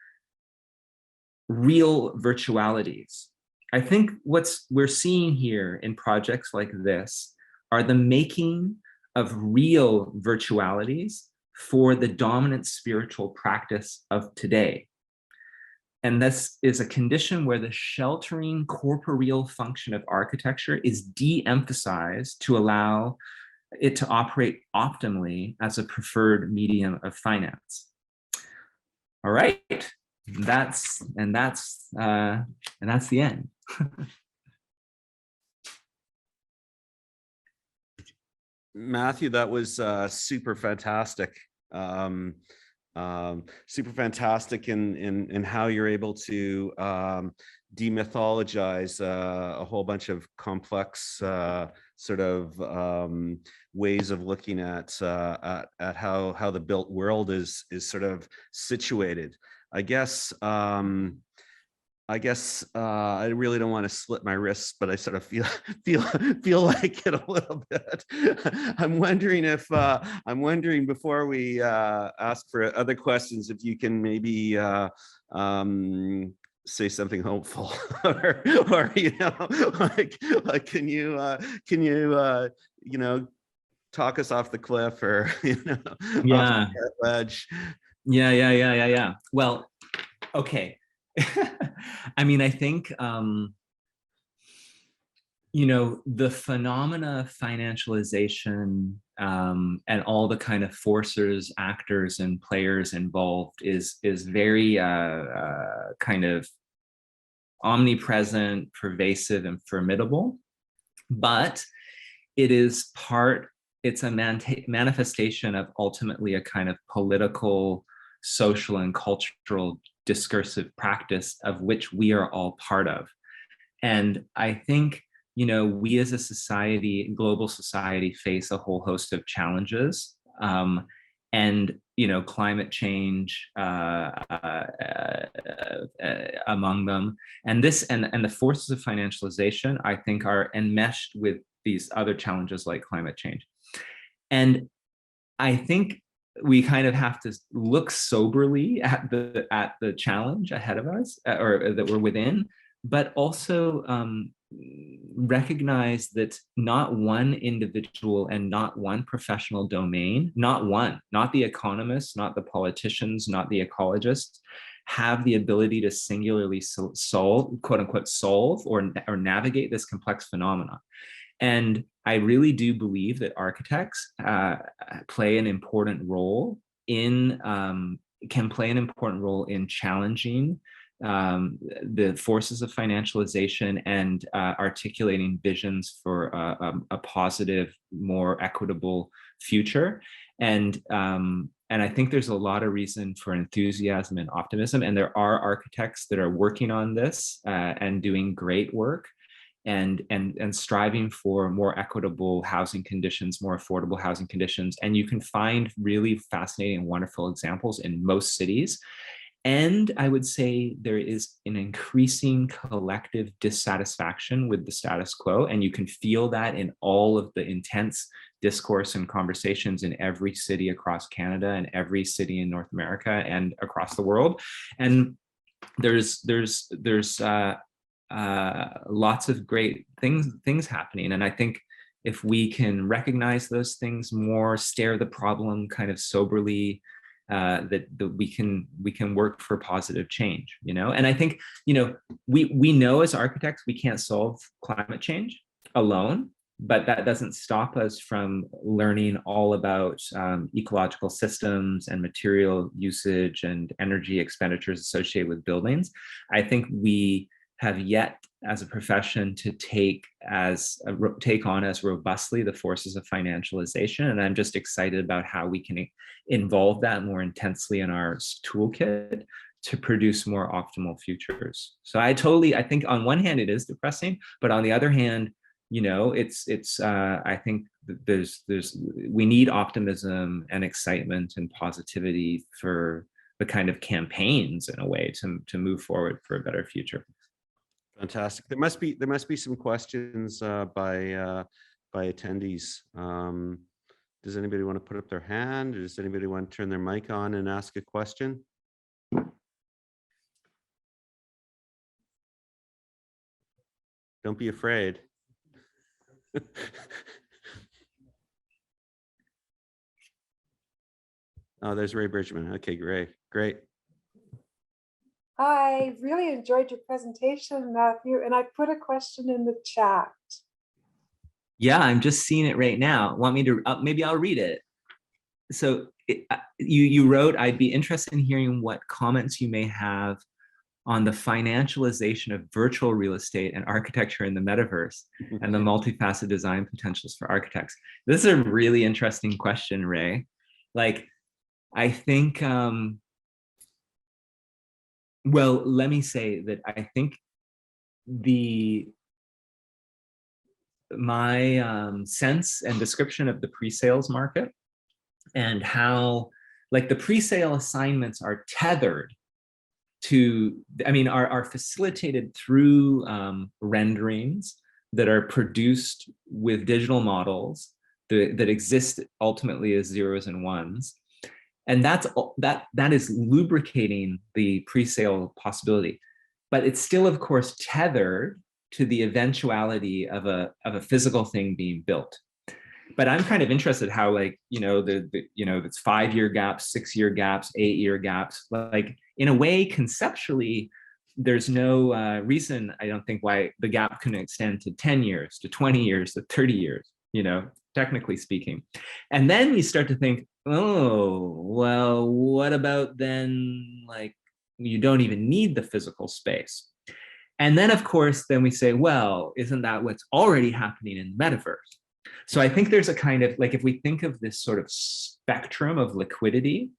[SPEAKER 2] real virtualities. I think what we're seeing here in projects like this are the making of real virtualities for the dominant spiritual practice of today. And this is a condition where the sheltering corporeal function of architecture is de-emphasized to allow it to operate optimally as a preferred medium of finance. All right, that's the end.
[SPEAKER 1] Matthew, that was super fantastic. Super fantastic in how you're able to demythologize a whole bunch of complex sort of ways of looking at how the built world is sort of situated. I guess I really don't want to slit my wrists, but I sort of feel like it a little bit. I'm wondering before we ask for other questions, if you can maybe say something hopeful, or like can you talk us off the cliff, or off
[SPEAKER 2] Yeah.
[SPEAKER 1] the ledge?
[SPEAKER 2] Yeah. Well, okay. I mean, I think, the phenomena of financialization and all the kind of forces, actors, and players involved is very kind of omnipresent, pervasive, and formidable. But it's a manifestation of ultimately a kind of political, social, and cultural discursive practice of which we are all part of. And I think, we as a society, global society, face a whole host of challenges. And climate change among them, and the forces of financialization, I think, are enmeshed with these other challenges like climate change. And I think we kind of have to look soberly at the challenge ahead of us, or that we're within, but also recognize that not one individual and not one professional domain, not the economists, not the politicians, not the ecologists, have the ability to singularly solve, quote unquote, solve or navigate this complex phenomena. And I really do believe that architects play an important role in challenging the forces of financialization and articulating visions for a positive, more equitable future. And I think there's a lot of reason for enthusiasm and optimism. And there are architects that are working on this and doing great work, and striving for more equitable housing conditions, more affordable housing conditions. And you can find really fascinating and wonderful examples in most cities. And I would say there is an increasing collective dissatisfaction with the status quo. And you can feel that in all of the intense discourse and conversations in every city across Canada and every city in North America and across the world. And there's lots of great things happening. And I think if we can recognize those things more, stare the problem kind of soberly, that we can work for positive change, And I think, we know as architects, we can't solve climate change alone, but that doesn't stop us from learning all about ecological systems and material usage and energy expenditures associated with buildings. I think we have yet as a profession to take on as robustly the forces of financialization. And I'm just excited about how we can involve that more intensely in our toolkit to produce more optimal futures. So I think on one hand it is depressing, but on the other hand, I think we need optimism and excitement and positivity for the kind of campaigns, in a way, to move forward for a better future.
[SPEAKER 1] Fantastic. There must be some questions by attendees. Does anybody want to put up their hand? Or does anybody want to turn their mic on and ask a question? Don't be afraid. Oh, there's Ray Bridgman. Okay, great.
[SPEAKER 3] I really enjoyed your presentation, Matthew, and I put a question in the chat.
[SPEAKER 2] Yeah, I'm just seeing it right now. Want me to, maybe I'll read it. So you wrote, I'd be interested in hearing what comments you may have on the financialization of virtual real estate and architecture in the metaverse and the multifaceted design potentials for architects. This is a really interesting question, Ray. Like, I think, well, let me say that I think my sense and description of the pre-sales market and how, like, the pre-sale assignments are tethered to, I mean, are facilitated through renderings that are produced with digital models that exist ultimately as zeros and ones. And that is lubricating the pre-sale possibility. But it's still, of course, tethered to the eventuality of a physical thing being built. But I'm kind of interested how, like, it's 5-year gaps, 6-year gaps, 8-year gaps. Like, in a way, conceptually, there's no reason, I don't think, why the gap couldn't extend to 10 years, to 20 years, to 30 years, technically speaking. And then you start to think, oh, well, what about then, like, you don't even need the physical space. And then, of course, then we say, well, isn't that what's already happening in the metaverse? So I think there's a kind of, like, if we think of this sort of spectrum of liquidity,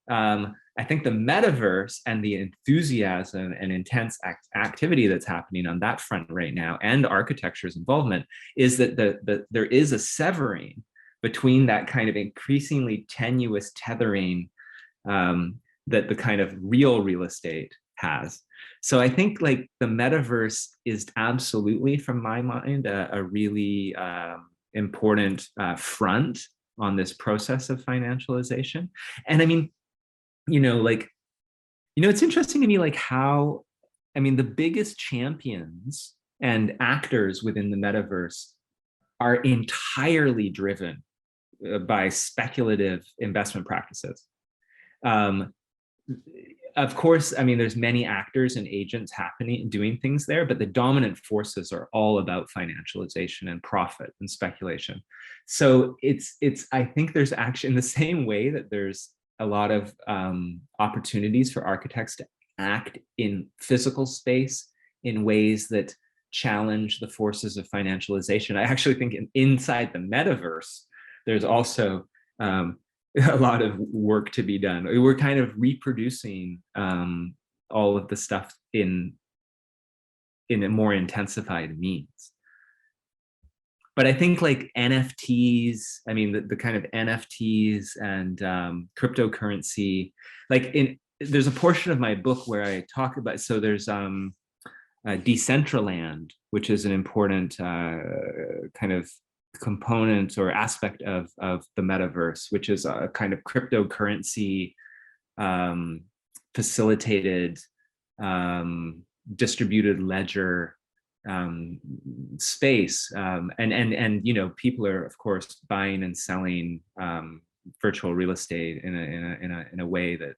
[SPEAKER 2] I think the metaverse and the enthusiasm and intense activity that's happening on that front right now, and architecture's involvement, is that there is a severing between that kind of increasingly tenuous tethering that the kind of real estate has. So I think, like, the metaverse is absolutely, from my mind, a really important front on this process of financialization. And I mean, it's interesting to me, like, how, I mean, the biggest champions and actors within the metaverse are entirely driven by speculative investment practices. Of course, I mean, there's many actors and agents doing things there, but the dominant forces are all about financialization and profit and speculation. So I think there's actually, in the same way that there's a lot of opportunities for architects to act in physical space in ways that challenge the forces of financialization. I actually think inside the metaverse, there's also a lot of work to be done. We're kind of reproducing all of the stuff in a more intensified means. But I think, like, NFTs, I mean, the kind of NFTs and cryptocurrency, like, there's a portion of my book where I talk about, so there's Decentraland, which is an important kind of component or aspect of the metaverse, which is a kind of cryptocurrency facilitated distributed ledger space, and people are, of course, buying and selling virtual real estate in a way that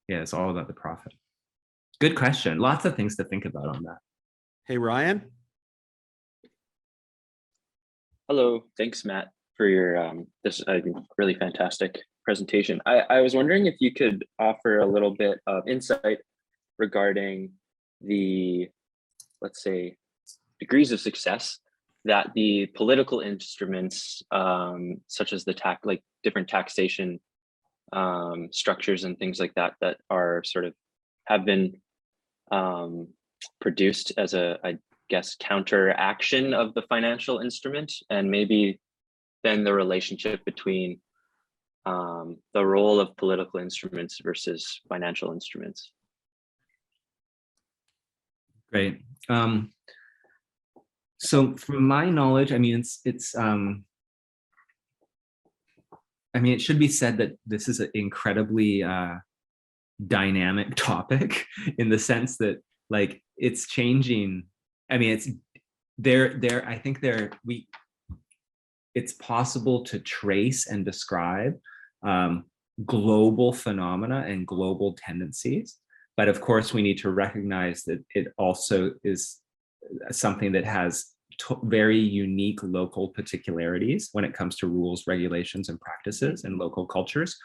[SPEAKER 2] it's all about the profit. Good question. Lots of things to think about on that.
[SPEAKER 1] Hey, Ryan.
[SPEAKER 4] Hello, thanks, Matt, for your this really fantastic presentation. I was wondering if you could offer a little bit of insight regarding the, let's say, degrees of success that the political instruments, such as the different taxation structures and things like that, that are sort of have been produced as I guess, counteraction of the financial instrument, and maybe then the relationship between the role of political instruments versus financial instruments.
[SPEAKER 2] Great. So from my knowledge, I mean, it should be said that this is an incredibly dynamic topic, in the sense that, like, it's changing. I mean, it's possible to trace and describe global phenomena and global tendencies. But of course, we need to recognize that it also is something that has very unique local particularities when it comes to rules, regulations, and practices in local cultures.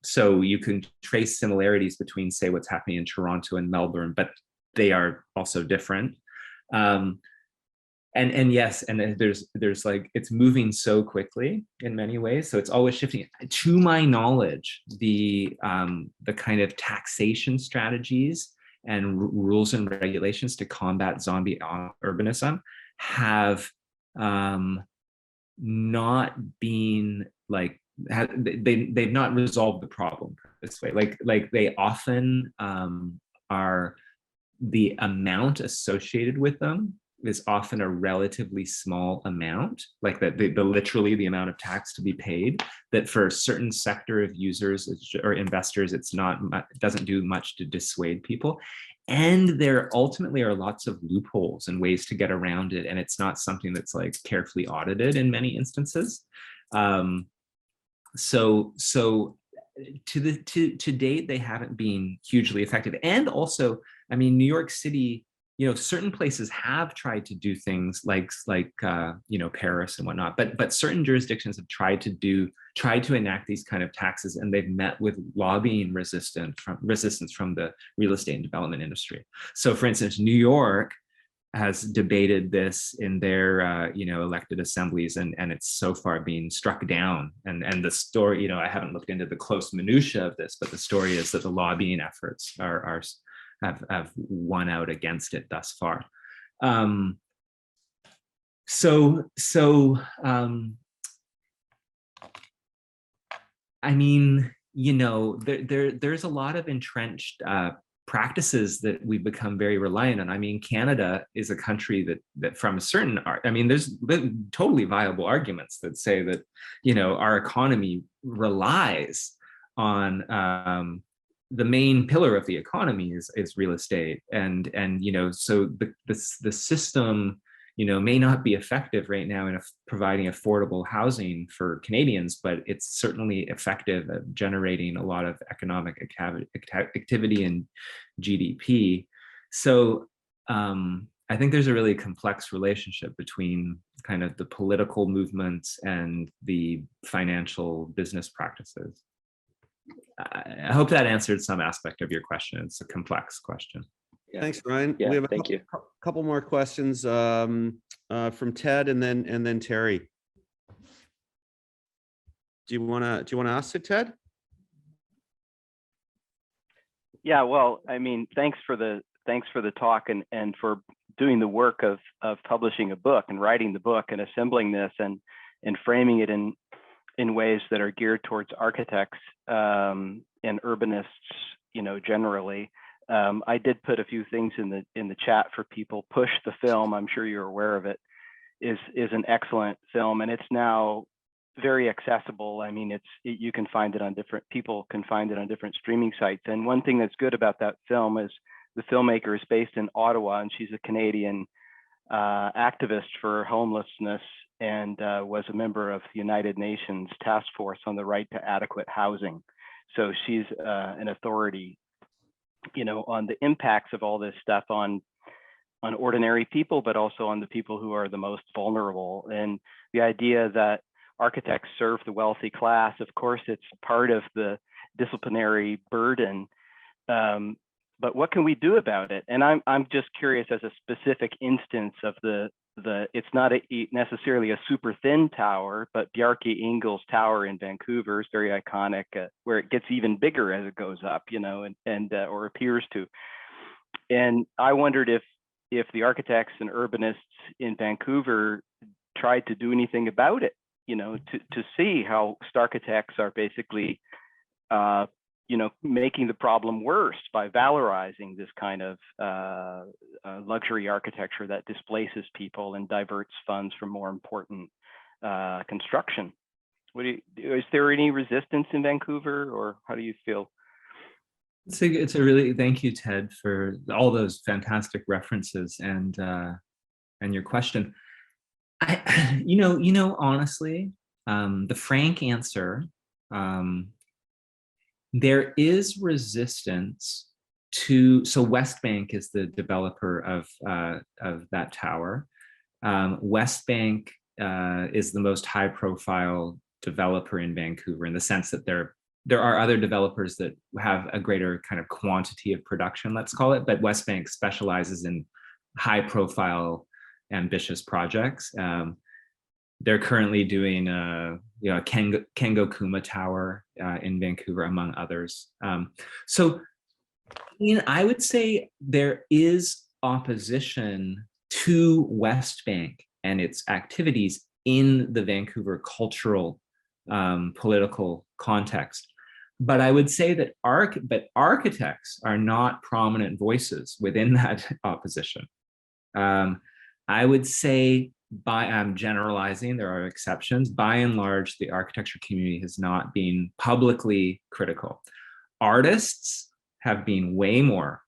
[SPEAKER 2] So you can trace similarities between, say, what's happening in Toronto and Melbourne, but they are also different. And yes, and there's like, it's moving so quickly in many ways, so it's always shifting. To my knowledge, the kind of taxation strategies and rules and regulations to combat zombie urbanism have not been like, they've not resolved the problem this way. Like they often are, the amount associated with them is often a relatively small amount, like that the literally the amount of tax to be paid, that for a certain sector of users or investors, it doesn't do much to dissuade people. And there ultimately are lots of loopholes and ways to get around it, and it's not something that's like carefully audited in many instances. So to date, they haven't been hugely effective. And also, I mean, New York City, you know, certain places have tried to do things like you know, Paris and whatnot, but certain jurisdictions have tried to enact these kind of taxes, and they've met with lobbying resistance from the real estate and development industry. So, for instance, New York has debated this in their you know, elected assemblies, and it's so far being struck down. And the story, you know, I haven't looked into the close minutiae of this, but the story is that the lobbying efforts have won out against it thus far. I mean, you know, there's a lot of entrenched practices that we've become very reliant on. I mean, Canada is a country that from a certain, I mean, there's totally viable arguments that say that, you know, our economy relies on the main pillar of the economy is real estate, and you know, so the system, you know, may not be effective right now in providing affordable housing for Canadians, but it's certainly effective at generating a lot of economic activity and GDP. So I think there's a really complex relationship between kind of the political movements and the financial business practices. I hope that answered some aspect of your question. It's a complex question.
[SPEAKER 4] Yeah.
[SPEAKER 1] Thanks, Ryan.
[SPEAKER 4] Yeah,
[SPEAKER 1] We have a
[SPEAKER 4] thank you.
[SPEAKER 1] couple more questions from Ted and then Terry. Do you want to ask it, Ted?
[SPEAKER 5] Yeah, well, I mean, thanks for the talk and for doing the work of publishing a book and writing the book and assembling this and framing it in ways that are geared towards architects and urbanists, you know, generally. I did put a few things in the chat for people. Push the Film, I'm sure you're aware of it, is an excellent film, and it's now very accessible. I mean, you can find it on people can find it on different streaming sites. And one thing that's good about that film is the filmmaker is based in Ottawa, and she's a Canadian activist for homelessness, and was a member of the United Nations Task Force on the Right to Adequate Housing. So she's an authority, you know, on the impacts of all this stuff on ordinary people, but also on the people who are the most vulnerable. And the idea that architects serve the wealthy class, of course, it's part of the disciplinary burden. But what can we do about it? And I'm just curious, as a specific instance of it's not necessarily a super thin tower, but Bjarke Ingels Tower in Vancouver is very iconic, where it gets even bigger as it goes up, you know, or appears to. And I wondered if the architects and urbanists in Vancouver tried to do anything about it, you know, to see how Starchitects are basically, you know, making the problem worse by valorizing this kind of luxury architecture that displaces people and diverts funds from more important construction. Is there any resistance in Vancouver, or how do you feel?
[SPEAKER 2] It's a really, thank you, Ted, for all those fantastic references and your question. You know, honestly, the frank answer, there is resistance to, so Westbank is the developer of that tower. Westbank is the most high profile developer in Vancouver, in the sense that there are other developers that have a greater kind of quantity of production, let's call it, but Westbank specializes in high profile, ambitious projects. They're currently doing a Kengo Kuma Tower in Vancouver, among others. So I would say there is opposition to Westbank and its activities in the Vancouver cultural political context. But I would say that architects are not prominent voices within that opposition. I would say, I'm generalizing, there are exceptions. By and large, the architecture community has not been publicly critical. Artists have been way more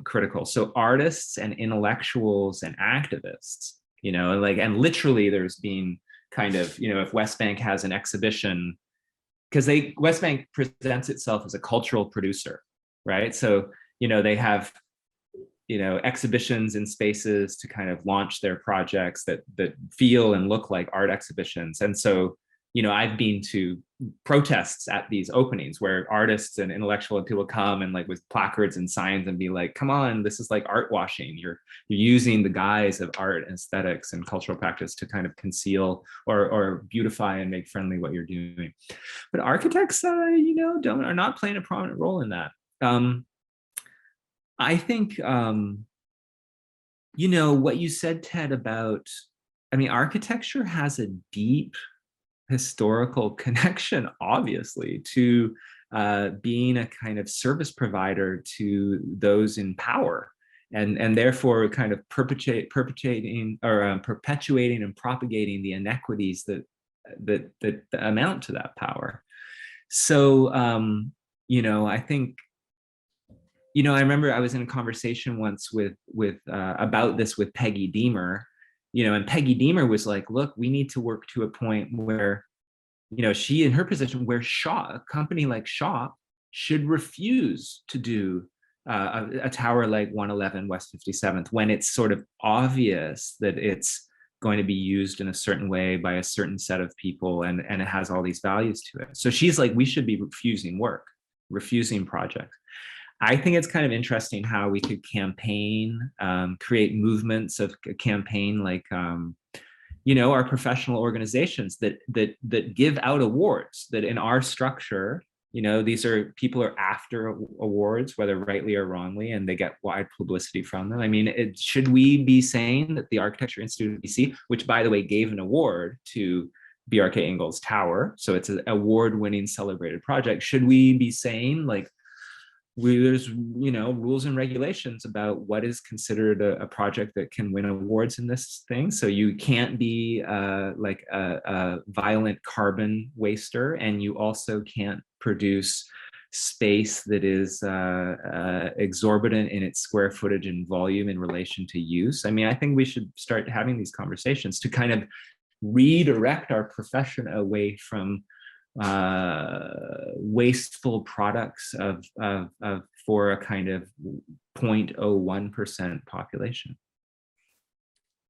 [SPEAKER 2] critical. So artists and intellectuals and activists, and literally there's been kind of, if Westbank has an exhibition, because Westbank presents itself as a cultural producer, right? So, they have, exhibitions in spaces to kind of launch their projects that feel and look like art exhibitions. And so, I've been to protests at these openings where artists and intellectual people come and like with placards and signs and be like, come on, this is like art washing. You're using the guise of art and aesthetics and cultural practice to kind of conceal or beautify and make friendly what you're doing. But architects, are not playing a prominent role in that. I think, what you said, Ted, about, architecture has a deep historical connection, obviously, to being a kind of service provider to those in power, and therefore kind of perpetuating and propagating the inequities that amount to that power. So, I think, I remember I was in a conversation once with about this with Peggy Deemer. And Peggy Deemer was like, look, we need to work to a point where, she in her position, where a company like Shaw should refuse to do a tower like 111 West 57th when it's sort of obvious that it's going to be used in a certain way by a certain set of people and it has all these values to it. So she's like, we should be refusing projects. I think it's kind of interesting how we could campaign, create movements of a campaign like, our professional organizations that give out awards, that in our structure, these are people are after awards, whether rightly or wrongly, and they get wide publicity from them. Should we be saying that the Architecture Institute of BC, which by the way gave an award to BRK Ingalls Tower, so it's an award-winning celebrated project, should we be saying like, there's rules and regulations about what is considered a project that can win awards in this thing? So you can't be like a violent carbon waster, and you also can't produce space that is exorbitant in its square footage and volume in relation to use. I think we should start having these conversations to kind of redirect our profession away from wasteful products for a kind of 0.01% population.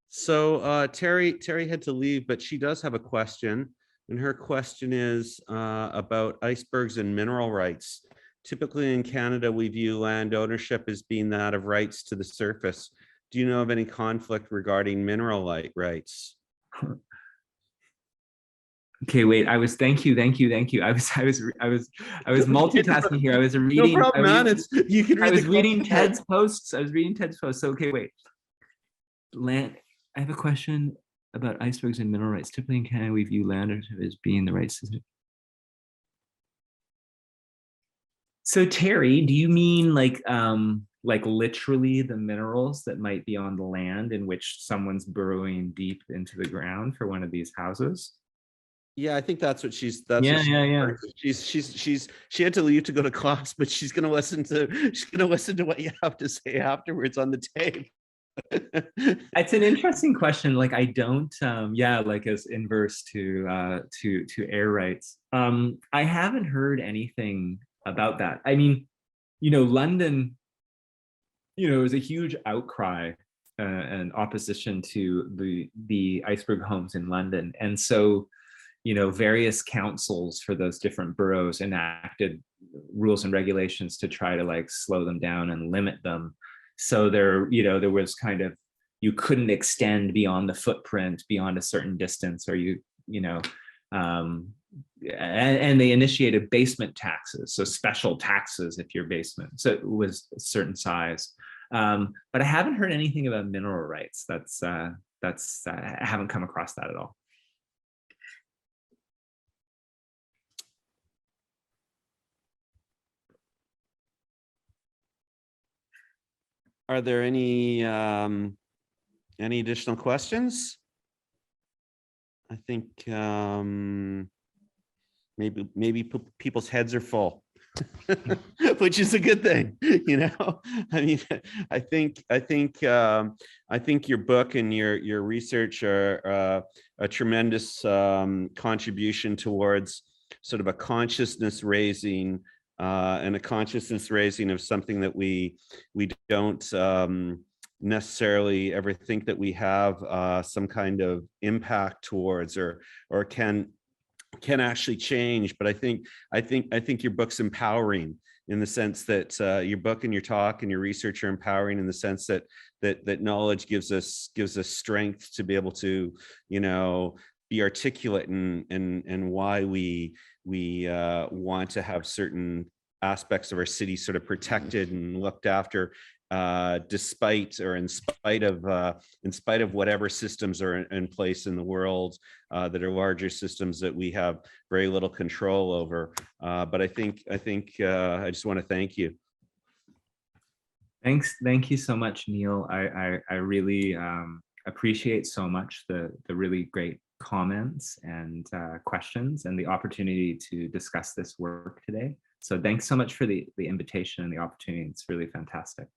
[SPEAKER 1] So Terry had to leave, but she does have a question, and her question is about icebergs and mineral rights. Typically in Canada, we view land ownership as being that of rights to the surface. Do you know of any conflict regarding mineral rights?
[SPEAKER 2] Okay, wait. thank you. I was multitasking here. I was reading.
[SPEAKER 1] No problem, man. You can read.
[SPEAKER 2] I was reading Ted's posts. So okay, wait. Land. I have a question about icebergs and mineral rights. Typically in Canada, we view land as being the rights. So Terry, do you mean like literally the minerals that might be on the land in which someone's burrowing deep into the ground for one of these houses?
[SPEAKER 1] Yeah, I think that's what she's.
[SPEAKER 2] Yeah.
[SPEAKER 1] She had to leave to go to class, but she's gonna listen to what you have to say afterwards on the tape.
[SPEAKER 2] It's an interesting question. Like I don't, like as inverse to air rights. I haven't heard anything about that. London, it was a huge outcry an opposition to the Iceberg homes in London. And so, you know, various councils for those different boroughs enacted rules and regulations to try to like slow them down and limit them. So there, you know, there was kind of, you couldn't extend beyond the footprint beyond a certain distance, or you know, and they initiated basement taxes, so special taxes if your basement so it was a certain size. But I haven't heard anything about mineral rights. That's I haven't come across that at all.
[SPEAKER 1] Are there any additional questions? I think maybe people's heads are full, which is a good thing, you know. I mean, I think your book and your research are a tremendous contribution towards sort of a consciousness raising and a consciousness raising of something that we don't necessarily ever think that we have some kind of impact towards or can actually change. But I think your book's empowering in the sense that your book and your talk and your research are empowering in the sense that knowledge gives us strength to be able to, you know, be articulate and why we want to have certain aspects of our city sort of protected and looked after, despite or in spite of whatever systems are in place in the world that are larger systems that we have very little control over. But I think I just want to thank you.
[SPEAKER 2] Thank you so much, Neil. I really appreciate so much the really great comments and questions and the opportunity to discuss this work today. So thanks so much for the invitation and the opportunity. It's really fantastic.